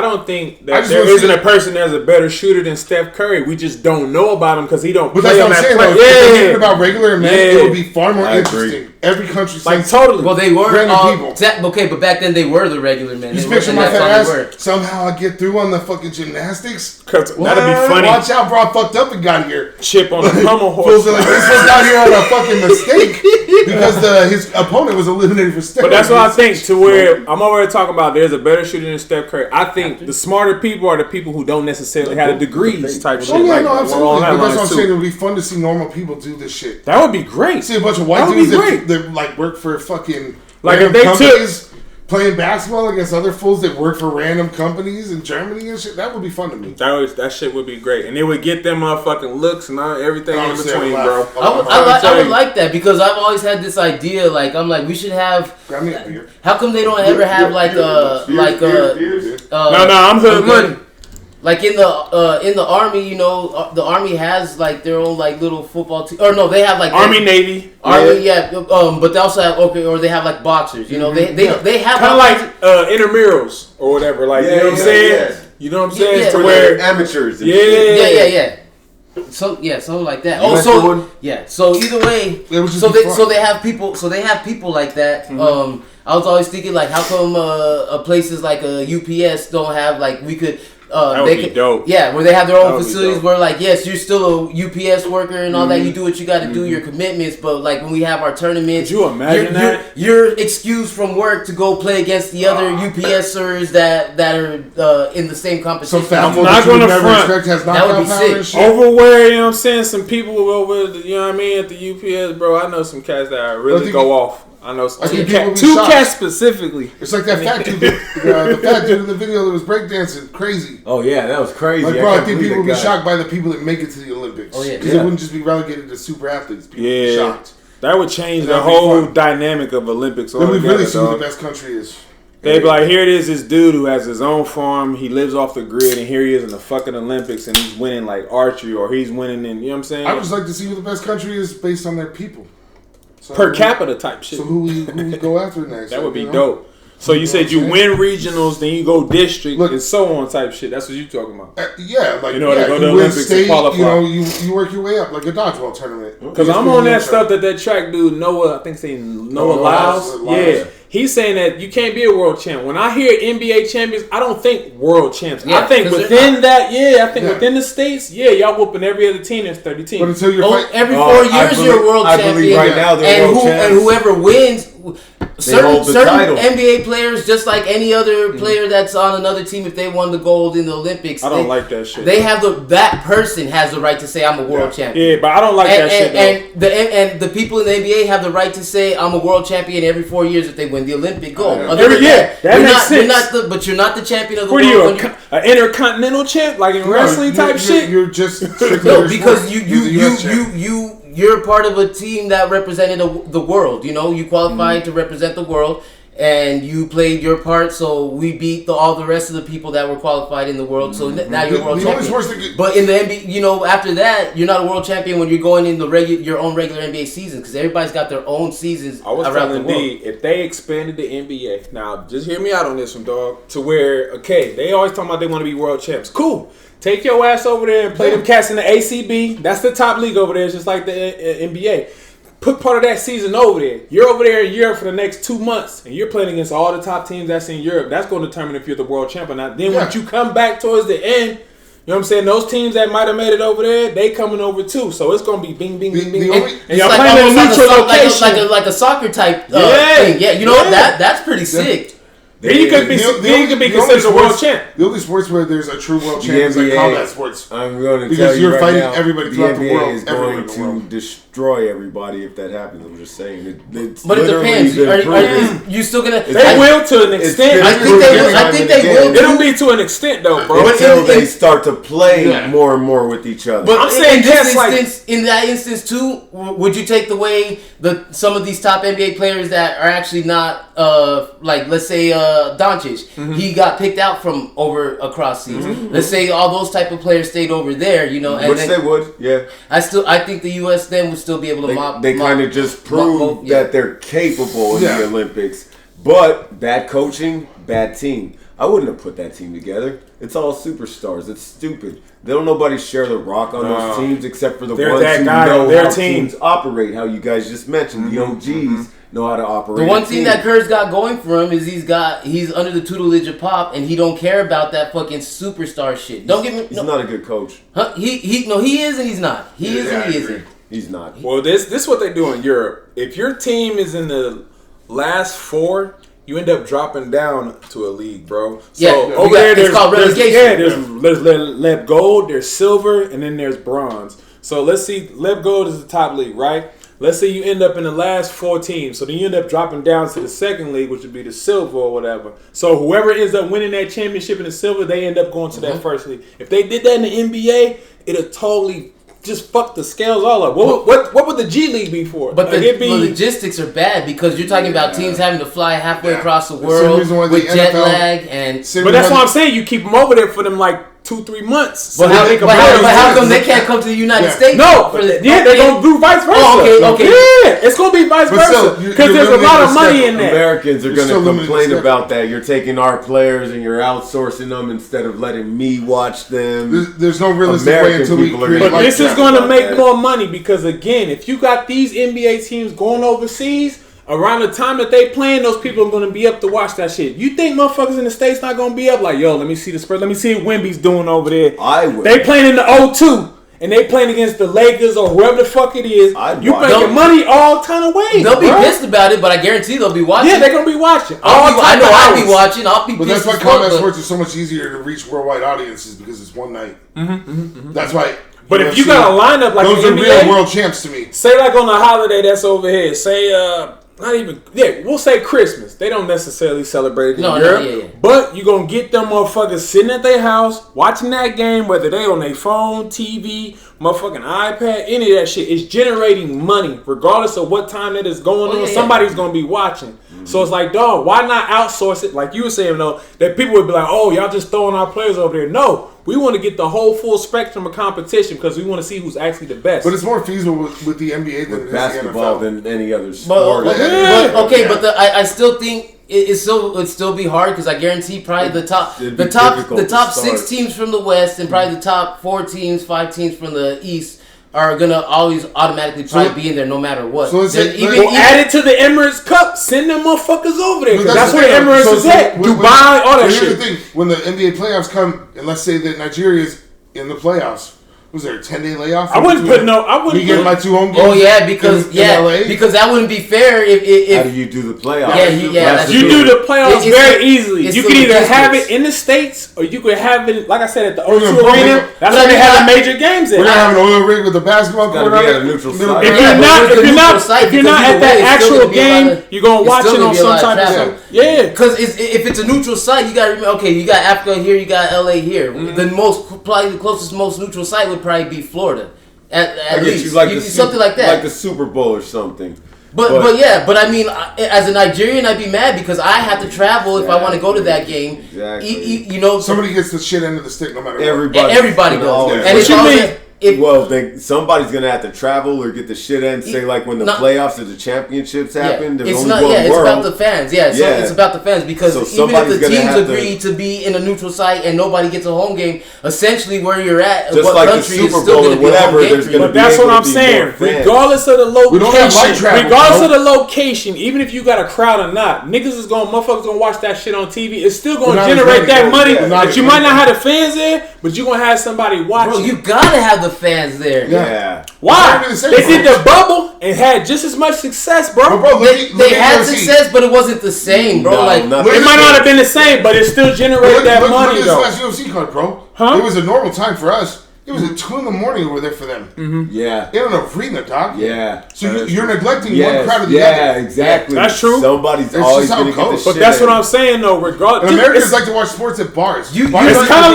don't think that there isn't a person that's a better shooter than Steph Curry. We just don't know about him because he don't. But play that's what I'm saying. Like, if thinking about regular men, it would be far more interesting. Every country, like totally. Well, they were random people. Okay, but back then they were the regular men. You picture my fat ass. Somehow I get through on the fucking gymnastics. That'd be funny. Watch out, bro! I fucked up and got here. Chip on the pummel horse. Like, this was down here on a fucking mistake because his opponent was eliminated for steroids. But that's what I think. To where I'm already talking about, there's a better shooter than Steph Curry. I think the smarter people are the people who don't necessarily have the degrees type shit. Oh yeah, no, absolutely. But that's what I'm saying. It would be fun to see normal people do this shit. That would be great. See a bunch of white dudes that like work for fucking like if they companies playing basketball against other fools that work for random companies in Germany and shit. That would be fun to me. That shit would be great, and it would get them motherfucking looks and everything in between, bro. I would like that because I've always had this idea. Like I'm like we should have. Grab me a beer. How come they don't ever have I'm hood money. Like in the army, you know, the army has like their own like little football team. Or no, they have like Army, Navy. Army, but they also have or they have like boxers. You know, they have kind of like intramurals or whatever. Like you know what I'm saying. You know what I'm saying? To where amateurs. Yeah. Something like that. So either way, they have people like that. Mm-hmm. I was always thinking like, how come places like UPS don't have like we could. That would be dope. Yeah, where they have their own facilities where, like, yes, you're still a UPS worker and all that. You do what you got to do, your commitments. But, like, when we have our tournaments, could you imagine that? You're excused from work to go play against the other UPSers that are in the same competition. I'm not going to front. That would be sick. Over where, you know what I'm saying, some people over, you know what I mean, at the UPS, bro, I know some cats that really go off. I know two cats specifically. It's like that fat dude, the fat dude in the video that was breakdancing, crazy. Oh yeah, that was crazy. Like, bro, I think people would be shocked by the people that make it to the Olympics. Oh yeah, because it wouldn't just be relegated to super athletes. People would be shocked. That would change the whole dynamic of Olympics. Then we really see who the best country is. They'd be like, here it is, this dude who has his own farm, he lives off the grid, and here he is in the fucking Olympics, and he's winning like archery, or he's winning in, you know what I'm saying? I would just like to see who the best country is based on their people. So per capita type shit. So who we go after next? That would be dope. So you said you win regionals, then you go district, and so on type shit. That's what you talking about. Yeah, like you know, to go to you Olympics state, and qualify. You know, you work your way up like a dodgeball tournament. Because I'm on that stuff that track dude Noah, I think Noah Lyles. Yeah. He's saying that you can't be a world champ. When I hear NBA champions, I don't think world champs. Yeah, I think within that, within the states, y'all whooping every other team. There's 30 teams. But until you're every 4 years, you're a world champion. I believe right now they're world champs. And whoever wins, certain NBA players, just like any other player that's on another team, if they won the gold in the Olympics, I don't like that shit. They have that person has the right to say I'm a world champion. Yeah, but I don't like that shit. And the people in the NBA have the right to say I'm a world champion every 4 years if they win the Olympic gold. That makes sense. But you're not the champion of the world. What are you, an intercontinental champ, like in wrestling type shit? You're just because you're part of a team that represented the world. You know, you qualified to represent the world, and you played your part. So we beat all the rest of the people that were qualified in the world. So now you're a world champion. But in the NBA, you know, after that, you're not a world champion when you're going in your own regular NBA season because everybody's got their own seasons around the world. If they expanded the NBA, now just hear me out on this one, dog. To where they always talking about they want to be world champs. Cool. Take your ass over there and play them cats in the ACB. That's the top league over there. It's just like the NBA. Put part of that season over there. You're over there in Europe for the next 2 months, and you're playing against all the top teams that's in Europe. That's going to determine if you're the world champion. Now, then once you come back towards the end, you know what I'm saying? Those teams that might have made it over there, they coming over too. So it's going to be bing, bing, bing, bing. And y'all playing in a neutral location. Like a soccer type thing. Yeah, you know what? That's pretty sick. Then you could be considered a world champ. The only sports where there's a true world champ is like combat sports. I'm going to because tell you you're right fighting now, everybody throughout the world. Is going to destroy everybody if that happens. I'm just saying. But it depends. Are you still gonna? They will to an extent. I think they will. It'll be to an extent though, bro. Until they start to play more and more with each other. But I'm saying in that instance too, would you take the way some of these top NBA players that are actually not like let's say Doncic, he got picked out from over across seas. Let's say all those type of players stayed over there, you know, and which they would, yeah. I think the U.S. then would still be able to They kind of just prove that they're capable in the Olympics, but bad coaching, bad team. I wouldn't have put that team together. It's all superstars. It's stupid. They don't nobody share the rock on those teams except for the ones who know how teams operate. How you guys just mentioned, the OGs know how to operate. The one thing that Kerr's got going for him is he's under the tutelage of Pop, and he don't care about that fucking superstar shit. Don't get me. He's not a good coach. Huh? He is and he's not. He is and he isn't. He's not. Well, this is what they do in Europe. If your team is in the last 4. You end up dropping down to a league, bro. So over there, it's called relegation. There's Leb Gold, there's Silver, and then there's Bronze. So let's see, Leb Gold is the top league, right? Let's say you end up in the last 4 teams. So then you end up dropping down to the second league, which would be the Silver or whatever. So whoever ends up winning that championship in the Silver, they end up going to that first league. If they did that in the NBA, it'll totally just fuck the scales all up. What would the G League be for? But the logistics are bad because you're talking about teams having to fly halfway across the world with jet lag and. But that's why I'm saying you keep them over there for them like 2-3 months. But how come they can't come to the United States? No, they're gonna do vice versa. Oh, okay. Yeah, it's gonna be vice versa because there's a lot of money in there. Americans are gonna complain about that. You're taking our players and you're outsourcing them instead of letting me watch them. There's no realistic way until we create. But this is gonna make more money because again, if you got these NBA teams going overseas. Around the time that they playing, those people are going to be up to watch that shit. You think motherfuckers in the States not going to be up? Like, yo, let me see the Spurs. Let me see what Wemby's doing over there. I would. They playing in the O2, and they playing against the Lakers or whoever the fuck it is. You making money all kind of ways. They'll be pissed about it, but I guarantee they'll be watching. Yeah, they're going to be watching. I'll be watching. I'll be pissed. But that's why combat sports is so much easier to reach worldwide audiences because it's one night. That's why. But if you got a lineup like those the are NBA, real world champs to me. Say like on a holiday that's over here. Say we'll say Christmas. They don't necessarily celebrate it in Europe. But you're going to get them motherfuckers sitting at their house, watching that game, whether they on their phone, TV, motherfucking iPad, any of that shit. It's generating money, regardless of what time it is going on. Somebody's going to be watching. So it's like, dog, why not outsource it? Like you were saying, though, that people would be like, oh, y'all just throwing our players over there. No, we want to get the whole full spectrum of competition because we want to see who's actually the best. But it's more feasible with the NBA than basketball the NFL. than any other sport. I still think it'd still be hard because I guarantee probably the top 6 teams from the West and probably the top 4 teams, 5 teams from the East are gonna always automatically be in there no matter what. So add it to the Emirates Cup. Send them motherfuckers over there because that's where the Emirates is at. Dubai, all that shit. Here's the thing: when the NBA playoffs come, and let's say that Nigeria's in the playoffs. Was there a 10-day layoff? I wouldn't put my 2 home games. Oh yeah, because that wouldn't be fair. If how do you do the playoffs? You do the playoffs very easily. You can either have it in the States or you could have it, like I said, at the O2 Arena. That's where they have the major games in. We're not having an oil rig with the basketball court on it. If you're not at that actual game, you're gonna watch it on some type of yeah. Because if it's a neutral site, you got to remember. Okay, you got Africa here, you got LA here. Probably the closest most neutral site would probably be Florida, at least something like that, like the Super Bowl or something. But I mean, as a Nigerian, I'd be mad because I have to travel if I want to go to that game. Exactly. Somebody gets the shit end of the stick no matter what. Everybody does. Yeah. And it's somebody's gonna have to travel or get the shit end. Say like when the playoffs or the championships happen, there's only one it's world. about the fans. So it's about the fans because even if the teams agree to be in a neutral site and nobody gets a home game, essentially where you're at, just what like country the Super is still Bowl or whatever, there's gonna be. But that's what I'm saying. Regardless of the location, even if you got a crowd or not, motherfuckers gonna watch that shit on TV. It's still gonna generate that money. But you might not have the fans there, but you're gonna have somebody watching. Bro, you gotta have the fans there. Yeah. Why? They did the bubble and had just as much success, bro. They had success, but it wasn't the same, bro. It might not have been the same, but it still generated that money, though. Look at this last UFC card, bro. It was a normal time for us. It was at 2 a.m. over there for them. Mm-hmm. Yeah. In an arena, dog. Yeah. So you're neglecting one crowd of the other. Yeah, exactly. That's true. Somebody's always going to get the shit. But that's what I'm saying, though. Regardless, Americans like to watch sports at bars. It's kind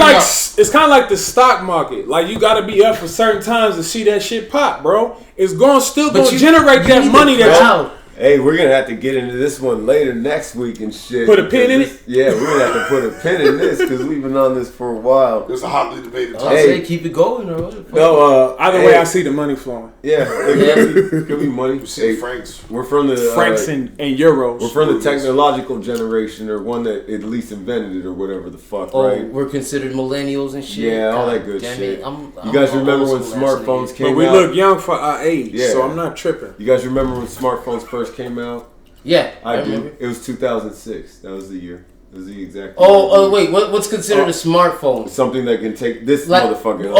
of like the stock market. Like you got to be up for certain times to see that shit pop, bro. It's going to generate that money that you. Hey, we're going to have to get into this one later next week and shit. Put a pin in it? Yeah, we're going to have to put a pin in this because we've been on this for a while. There's a hotly debated topic. Hey, keep it going or what? No, either way, I see the money flowing. Yeah, it could be money. We see francs. We're from the... francs and euros. We're from the technological generation or one that at least invented it or whatever the fuck, right? We're considered millennials and shit. Yeah, all that good shit. You guys remember when smartphones came out? But we look young for our age, so I'm not tripping. You guys remember when smartphones first came out? Yeah, I do. It was 2006. That was the year. It was the exact. Wait. What's considered a smartphone? Something that can take this motherfucker.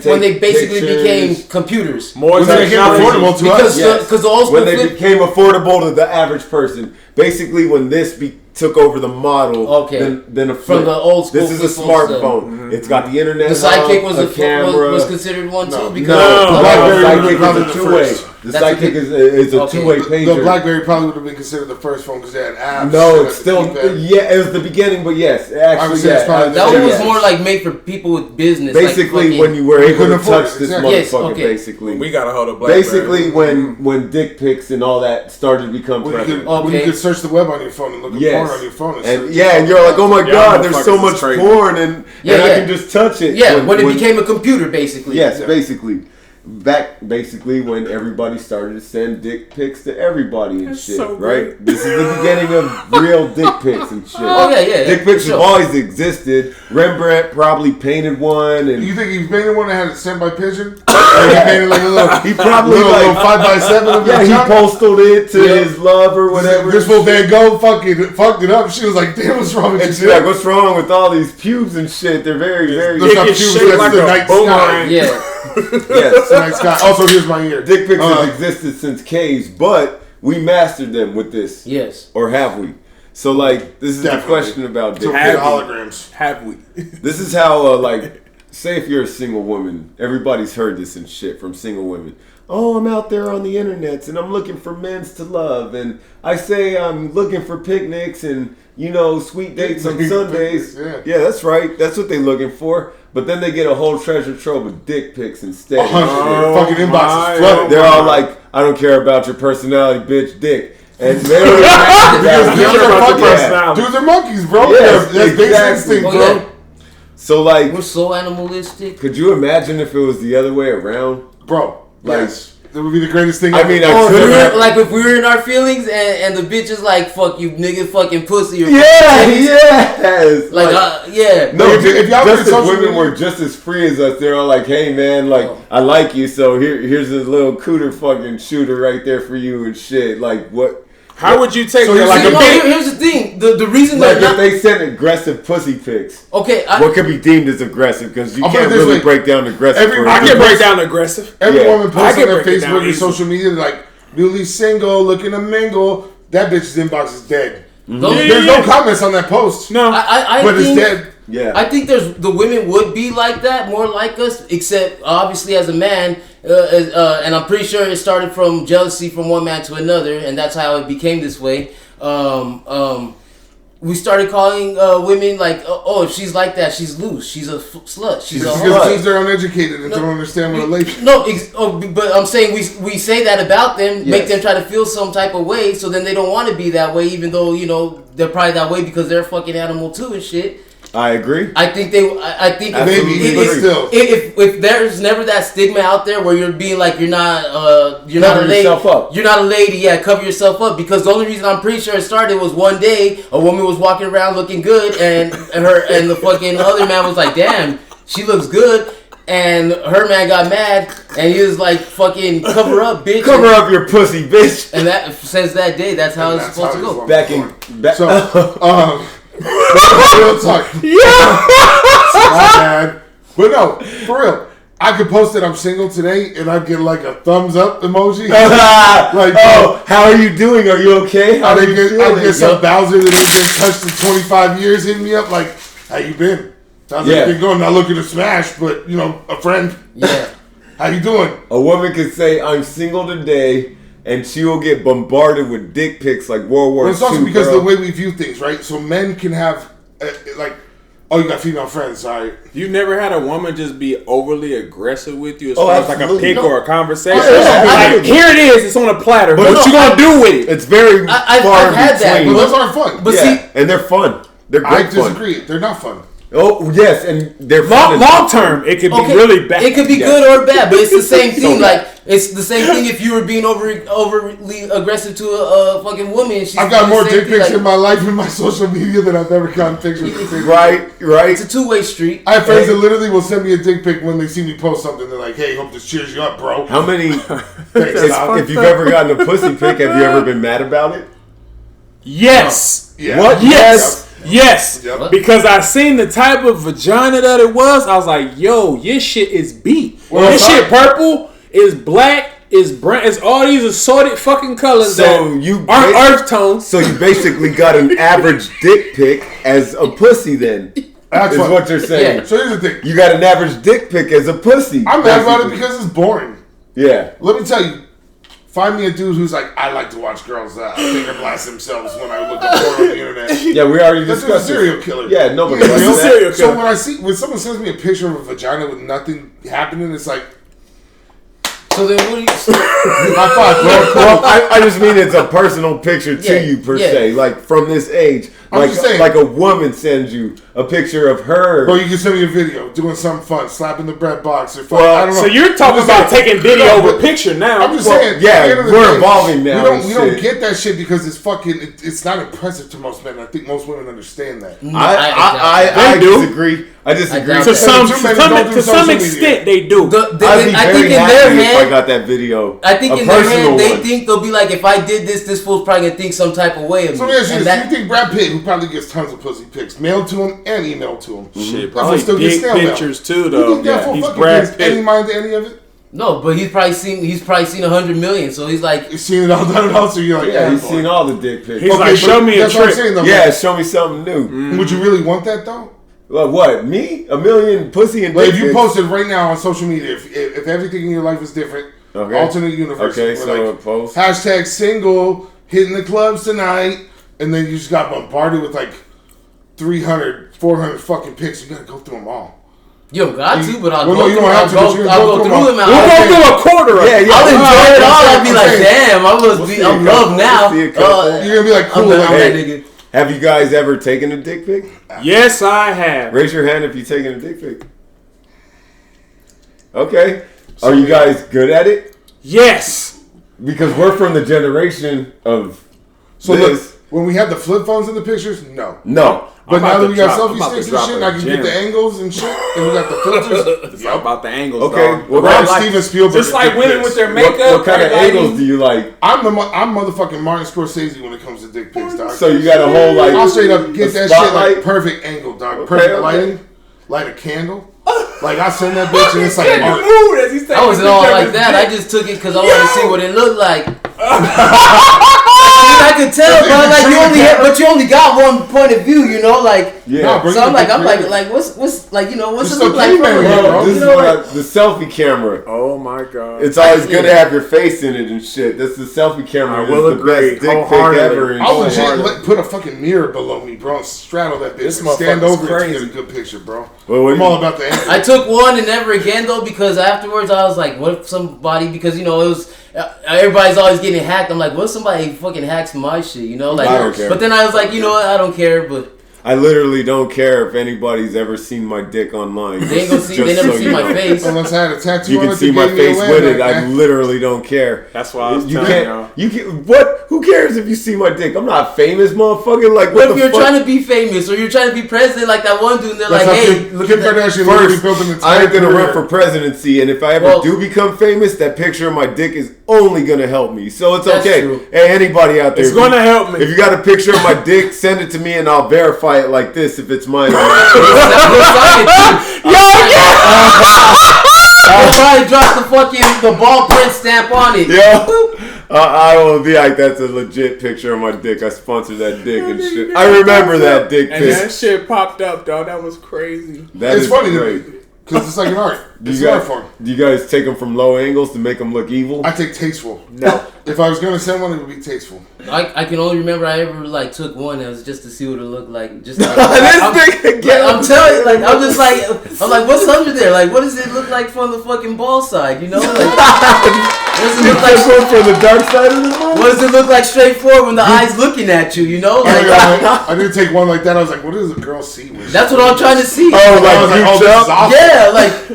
When they basically became computers. More when they became affordable to us. Because the old school when they became affordable to the average person. Basically, when this took over the model, then from the old school. This is a smartphone. Mm-hmm. It's got the internet. The Sidekick was a camera. Was considered one too. Because the Sidekick was a two-way. The Sidekick is a two-way pager. The BlackBerry probably would have been considered the first phone because they had apps. No, it's still it was the beginning, but yes, actually, that one was more like made for people with business. Basically, like when you were able to touch this motherfucker, basically, we got a hold of BlackBerry. Basically, when dick pics and all that started to become prevalent, when you could search the web on your phone and look at porn on your phone, and you're like, oh my god, there's so much porn, and I can just touch it. Yeah, when it became a computer, basically. Yes, basically. Basically when everybody started to send dick pics to everybody and shit, so right? This is the beginning of real dick pics and shit. Oh yeah. Dick pics have always existed. Rembrandt probably painted one, and you think he painted one that had it sent by pigeon? He painted like a little. He probably little 5x7 of it. Yeah, he posted it to his love or whatever. This fool Van Gogh fucked it up. She was like, "Damn, what's wrong with you?" And she's like, "What's wrong with all these pubes and shit? They're very, very." Those are pubes like the night sky. Yeah. Yes, night sky. Also, here's my ear. Dick pics have existed since caves, but we mastered them with this. Yes. Or have we? So, like, this is the question about dick pics. Holograms. Have we? This is how, say if you're a single woman, everybody's heard this and shit from single women. Oh, I'm out there on the internets and I'm looking for men's to love, and I say I'm looking for picnics and sweet dates on Sundays. Yeah, that's right. That's what they're looking for. But then they get a whole treasure trove of dick pics instead. Fucking inboxes flooded. They're all like, I don't care about your personality, bitch, dick. And they don't even Dudes are monkeys, bro. Yes, that's basic instinct, bro. Yeah. So, like, we're so animalistic. Could you imagine if it was the other way around? Bro, yes. That would be the greatest thing. I mean, if we were in our feelings and the bitch is like, "Fuck you, nigga, fucking pussy." Or yes. Yeah. No, if y'all just as women were just as free as us, they're all like, "Hey, man, like, I like you, so here's a little cooter fucking shooter right there for you and shit." Like, what? How would you take it? Like here's the thing. The reason that if they send aggressive pussy pics, what could be deemed as aggressive? Because you can't really break down aggressive. I can break down aggressive. Every woman posts on their Facebook and social media like newly single, looking to mingle. That bitch's inbox is dead. Mm-hmm. There's no comments on that post. No, but it's dead. Yeah, I think the women would be like that, more like us, except obviously as a man, and I'm pretty sure it started from jealousy from one man to another, and that's how it became this way. We started calling women like, oh, if she's like that, she's loose, she's a slut, she's a because kids are uneducated and don't understand what relationship. But I'm saying we say that about them, make them try to feel some type of way, so then they don't want to be that way, even though they're probably that way because they're a fucking animal too and shit. I agree. I think maybe, but still, if there's never that stigma out there where you're being like you're not a lady, you're not a lady. Yeah, cover yourself up, because the only reason I'm pretty sure it started was one day a woman was walking around looking good and the fucking other man was like, damn, she looks good. And her man got mad, and he was like, "Fucking cover up, bitch! Cover up your pussy, bitch!" And that since that day, that's how it's supposed to go. Real talk. Yeah. My bad. But no, for real. I could post that I'm single today and I'd get like a thumbs up emoji. Like, oh, how are you doing? Are you okay? I'd get some Bowser that ain't been touched in 25 years hitting me up like, how you been? Sounds like you're going, not looking to smash, but a friend. Yeah. How you doing? A woman could say, I'm single today, and she will get bombarded with dick pics like World War II. It's also because of the way we view things, right? So men can have, oh, you got female friends, sorry. You never had a woman just be overly aggressive with you as far as like a pic or a conversation? Here it is, it's on a platter. But what you gonna do with it? It's very far I've had that. But those aren't fun. But see, and they're fun. They're great I disagree. They're not fun. Oh, yes, and they're long term, it could be really bad. It could be good or bad, but it's the same thing. Like, it's the same thing if you were being overly aggressive to a fucking woman. I've got more dick pics in my life in my social media than I've ever gotten pictures of. Right. It's a two-way street. I have friends that literally will send me a dick pic when they see me post something. They're like, hey, hope this cheers you up, bro. How many... if you've ever gotten a pussy pic, have you ever been mad about it? Yes. Yeah. What? Yes. Yes, Yep. Because I seen the type of vagina that it was. I was like, yo, your shit is beat. This shit purple, is black, is brown, it's all these assorted fucking colors that aren't earth tones. So you basically got an average dick pic as a pussy then. That's what you're saying. Yeah. So here's the thing. You got an average dick pic as a pussy. I'm mad about it because it's boring. Yeah. Let me tell you, Find me a dude who's like, I like to watch girls finger blast themselves when I look at porn on the internet. Yeah, we already That's discussed a serial killer. Yeah, nobody likes that. Serial killer. So when someone sends me a picture of a vagina with nothing happening, it's like, So then what do you... high five, bro. Well, I just mean it's a personal picture to you per se, like from this age. I'm Like just saying. like a woman sends you a picture of her. Bro, you can send me a video doing something fun, slapping the bread box or fun. Well, I don't know. So you're talking about taking video over picture now. I'm just saying. yeah, at the end of the we're day, evolving now We and don't shit. get that shit because it's fucking. It's not impressive to most men. I think most women understand that. I They do. disagree. I disagree. doubt To some Too many don't do to some social extent, media. they do. I'd be I think very in happy their if I head, got that video. I think A in their personal head, they one. think they'll be like, if I did this fool's probably gonna think some type of way of So me. let me ask you And this: that- you think Brad Pitt, who probably gets tons of pussy pics, mailed to him and emailed to him, Shit, That probably fool still gets dick snail mail. pictures too, You though. think that fool He's fucking Brad pays any Pitt. mind to any of it? No, but he's probably seen 100 million, so he's like, You've seen it all done out, so you're like, Yeah, he's boy. seen all the dick pics. He's like, but show me a that's what I'm trick. saying, though. Yeah, show me something new. Would you really want that though? Like, what? Me? A million pussy and Like dick if you pics? posted right now on social media, if everything in your life was different, Okay. alternate universe, Okay, or so like, post. hashtag single, hitting the clubs tonight, and then you just got bombarded with like 300, 400 fucking pics. You gotta go through them all. you don't got to, but I'll Well, go no, you through. don't have I'll to, go, but you can I'll go go through through them. them. We'll I'll go through a quarter of it. I'll enjoy it all. I'll be I'm like, saying. damn, We'll see a I'm couple. loved now. We'll see a couple. You're gonna be like, cool. I'm like, that Hey. nigga. Have you guys ever taken a dick pic? Yes, I have. Raise your hand if you've taken a dick pic. Okay. Are you guys good at it? Yes. Because we're from the generation of so this. look, when we had the flip phones in the pictures, no. No. But I'm about now that to we got drop- I'm selfie about to sticks and drop shit, a and I can get gem. the angles and shit, and we got the filters. It's all about the angles, Okay, dog. well, Around like- Steven Spielberg. Just like dick women pics. with their What, makeup. what kind of right, angles lighting. do you like? I'm motherfucking Martin Scorsese when it comes to dick pics, dog. So you got a whole like. I'll straight up get a that spotlight? shit like perfect angle, dog. Okay, Perfect okay. lighting. Light a candle. Like I send that bitch and it's like In the art. mood as he's I wasn't all like that. I just took it because I wanted to see what it looked like. I could tell, bro. Like you only got one point of view, you know. Like, Yeah. Nah, bro. so I'm like, Like, what's like, you know, what's It's it look the like? P-Man from here, here? bro. This You is know, what like, the selfie camera. Oh my god. It's always good to have your face in it and shit. That's the selfie camera. I will It's the agree. best dick pic Wholeheartedly. ever. And I'll shit. legit put a fucking mirror below me, bro, and straddle that bitch This and stand motherfucker's over it to crazy. get a good picture, bro. Well, what I'm do all you- about the angle. I took one and never again though because afterwards I was like, what if somebody, because you know it was everybody's always getting hacked. I'm like, what if somebody fucking hacks my shit, you know? Like, I don't care. but then I was like, you know what? I don't care, but I literally don't care if anybody's ever seen my dick online. they ain't gonna see. Just They never so see you my know. face. Unless I had a tattoo You on can it see that my gave me face away, with it. like, I literally don't care. That's why I was You telling can't. y'all. You can. What? Who cares if you see my dick? I'm not famous, motherfucker. Like What what if the you're fuck? trying to be famous or you're trying to be president like that one dude? And they're That's like, how hey, Kim look at that. Kardashian literally First, built an I entire ain't gonna career. run for presidency, and if I ever Well- do become famous, that picture of my dick is only gonna help me. So it's That's okay. true. Hey, anybody out there, It's gonna help me. If you got a picture of my dick, send it to me, and I'll verify it like this if it's mine. I'll probably drop the fucking ball print stamp on it. I will be like, that's a legit picture of my dick. I sponsored that dick and shit. I remember that dick And that pic. shit popped up, dog. That was crazy. That It's is funny great. because it's like an art. Do It's you an art guys, form. do you guys take them from low angles to make them look evil? I take tasteful. No. If I was gonna send one, it would be tasteful. I can only remember I ever like took one. It was just to see what it looked like. Just like, This I'm, nigga again. I'm telling you, like I'm just like I'm like, what's under there? Like, what does it look like from the fucking ball side? You know, like what does it look like? Going from the dark side of the moon? What does it look like straight forward when the eyes looking at you? You know, like I didn't take one like that. I was like, what does a girl see? When that's what I'm trying to see. Oh, I like was like, you oh, this is jump? awesome. Yeah,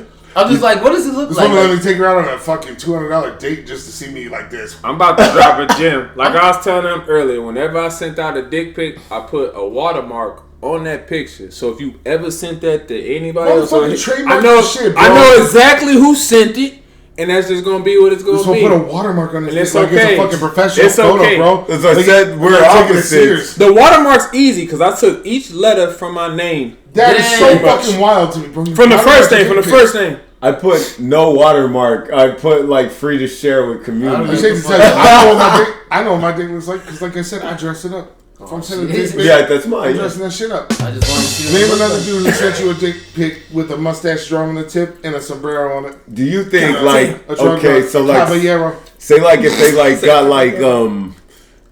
like I'm just like, what does it look This like? woman let me take her out on a fucking $200 date just to see me like this. I'm about to drop a gem. Like I was telling them earlier, whenever I sent out a dick pic, I put a watermark on that picture. So if you ever sent that to anybody else, Motherfucking trademark I know, the shit, bro. I know exactly who sent it, and that's just gonna be what it's gonna This will be. put a watermark on And this it's like okay. it's a fucking professional It's photo, okay. bro. As I Like, said, we're I'm taking it opposites. serious. The watermark's easy because I took each letter from my name. That is so Yeah. fucking wild to me, bro. From the first name, from the first name. I put no watermark. I put like free to share with I community. don't I shake the Fuck. test. I know what my dick looks like because, like I said, I dress it up. If I'm sending a dick pic, Yeah, that's I'm mine. dressing that shit up. I just want to see. what it Name looks another like. dude who sent you a dick pic with a mustache drawn on the tip and a sombrero on it. Do you think like A drunk okay, guy, so like Caballero. Say like if they like got like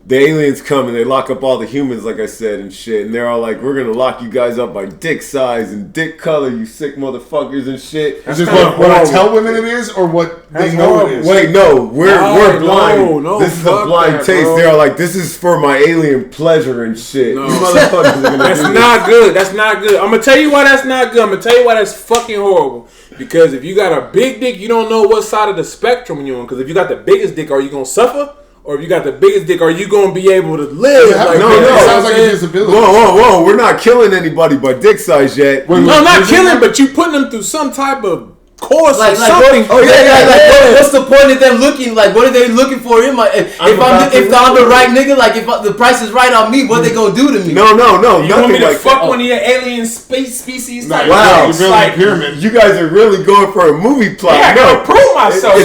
the aliens come and they lock up all the humans, like I said, and shit, and they're all like, "We're gonna lock you guys up by dick size and dick color, you sick motherfuckers and shit." Is this what I tell women it is, or what they know it is? Wait, no, we're blind. No, this is a blind taste. Bro. They're like, "This is for my alien pleasure and shit." No. You motherfuckers are gonna That's not good. That's not good. I'm gonna tell you why that's not good. I'm gonna tell you why that's fucking horrible. Because if you got a big dick, you don't know what side of the spectrum you're on. Because if you got the biggest dick, are you gonna suffer? Or if you got the biggest dick, are you gonna be able to live? Like no. It sounds like a disability. Whoa! We're not killing anybody by dick size yet. No, not killing, but you putting them through some type of course or something. What's the point of them looking? Like, what are they looking for in my? If I'm the right nigga, like if the price is right on me, what they gonna do to me? No. You want me to fuck one of your alien species? Wow, like pyramid. You guys are really going for a movie plot. Yeah, I gotta prove myself.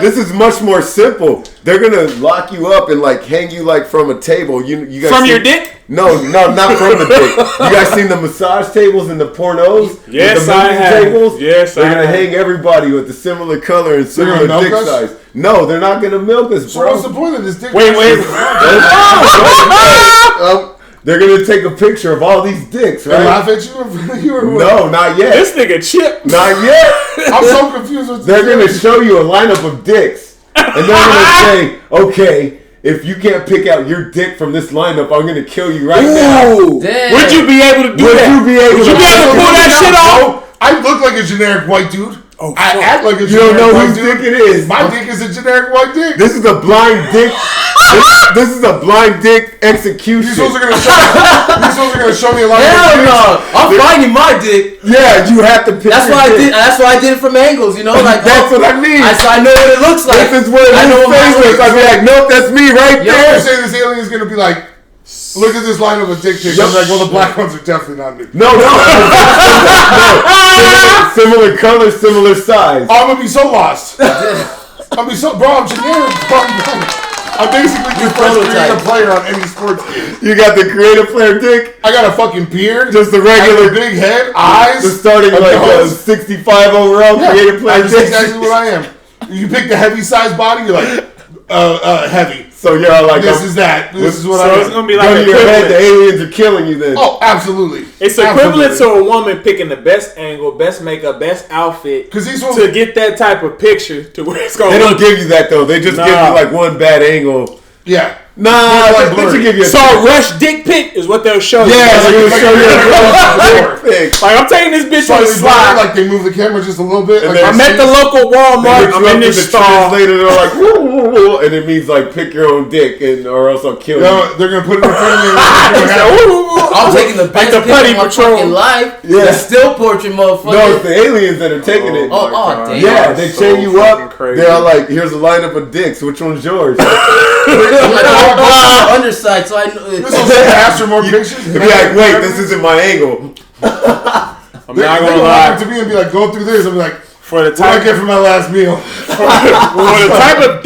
This is much more simple. They're gonna lock you up and like hang you like from a table. You guys from your dick? No, not from the dick. You guys seen the massage tables and the pornos? Yes, the I have. Tables? Yes, they're gonna hang everybody with the similar color and similar dick size. No, they're not gonna milk us, bro. So what's the point of this dick? Wait. They're gonna take a picture of all these dicks, right? And laugh at you? No, not yet. This nigga Chip. Not yet. I'm so confused with this. They're gonna show you a lineup of dicks, and they're gonna say, "Okay, if you can't pick out your dick from this lineup, I'm gonna kill you right now." Damn. Would you be able to do that? Would you be able to pull that shit off? I look like a generic white dude. Oh, I act like a you don't generic know white whose dude. dick it is. My dick is a generic white dick. This is a blind dick. This is a blind dick execution. These fools are gonna show me a lot of Hell dicks. no! I'm finding my dick. Yeah, you have to pick. That's why I did. That's why I did it from angles. You know, like that's what I mean. I know what it looks like. This is what I know. I'd be like, nope, that's me right there. You're saying this alien is gonna be like, look at this lineup of dick chicks. I'm like, well, the black ones are definitely not me. No. Similar color, similar size. Oh, I'm gonna be so lost. I'm generic. I'm basically the first creative player on any sports game. You got the creative player dick. I got a fucking beard. Just the regular big head, eyes. The starting like 65 overall creative player dick. That's exactly what I am. You pick the heavy size body, you're like, heavy. So you're like, this is that. This is what I am. So it's gonna be like in your head, the aliens are killing you then. Oh, absolutely. It's equivalent to a woman picking the best angle, best makeup, best outfit to get that type of picture to where it's going. They don't give you that though. They just give you like one bad angle. Yeah. Nah, they should give you a rush dick pic is what they'll show you. Yeah, they're gonna show you a dick pic. Like I'm taking this bitch on the slide. Like they move the camera just a little bit. Like I'm at the local Walmart. I'm in this stall. Later they're like, woo, and it means like pick your own dick, or else I'll kill you. No, they're gonna put it in front of me. I'm taking the best the picture of my fucking life. Yeah. The still portrait, motherfucker. No, it's the aliens that are taking it. Oh, damn. Yeah, they chain you up. They're like, here's a lineup of dicks. Which one's yours? Underside, so I know. This will say ask for more pictures. Be like, wait, this isn't my angle. I'm not gonna lie to me and be like, go through this. I'm like, for the type I get for my last meal. For the type of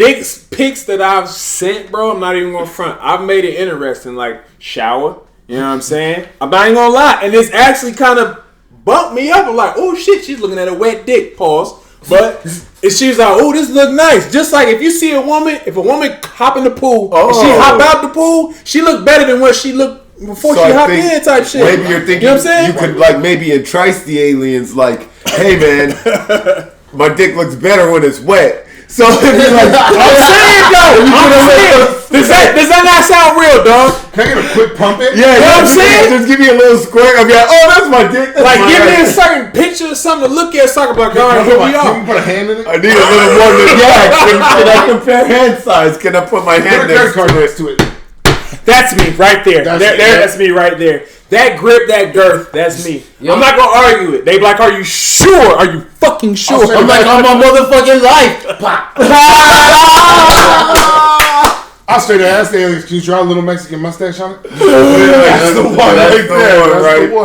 pics that I've sent, bro, I'm not even gonna front. I've made it interesting, like shower. You know what I'm saying? I'm not even gonna lie, and it's actually kind of bumped me up. I'm like, oh shit, she's looking at a wet dick. Pause. But she's like, oh, this look nice. Just like if you see a woman hop in the pool, and she hop out the pool, she look better than what she looked before she hopped in type shit. Maybe you're thinking, you know what I'm saying? You could like maybe entice the aliens like, hey man, my dick looks better when it's wet. So if you're like, I'm saying though, does that not sound real, dog? Can I get a quick pump it? Yeah, you know what I'm saying? Just give me a little squirt. I'll be like, oh, that's my dick. That's like, give me a dick. certain picture or something to look at so I can be like, all right, here we are. Can you put a hand in it? I need a little more than can I compare hand size? Can I put my hand next to it? That's me right there. That's me right there. That grip, that girth, that's me. Yep. I'm not gonna argue it. They be like, are you sure? Are you fucking sure? I'm like, on my motherfucking life. I'll straight ask the aliens, can you draw a little Mexican mustache on it? That's the one right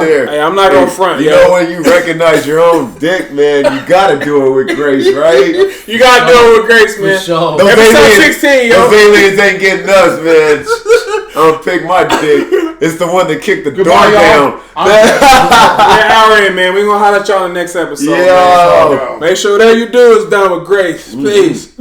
there. Hey, I'm not gonna front. You know when you recognize your own dick, man, you gotta do it with grace, right? You gotta do it with grace, man. Sure. Episode 16, yo. Those aliens ain't getting us, man. I'm gonna pick my dick. It's the one that kicked the door down. We're hour in, man. We're gonna holler at y'all in the next episode. Yeah. Make sure that you do is done with grace. Peace.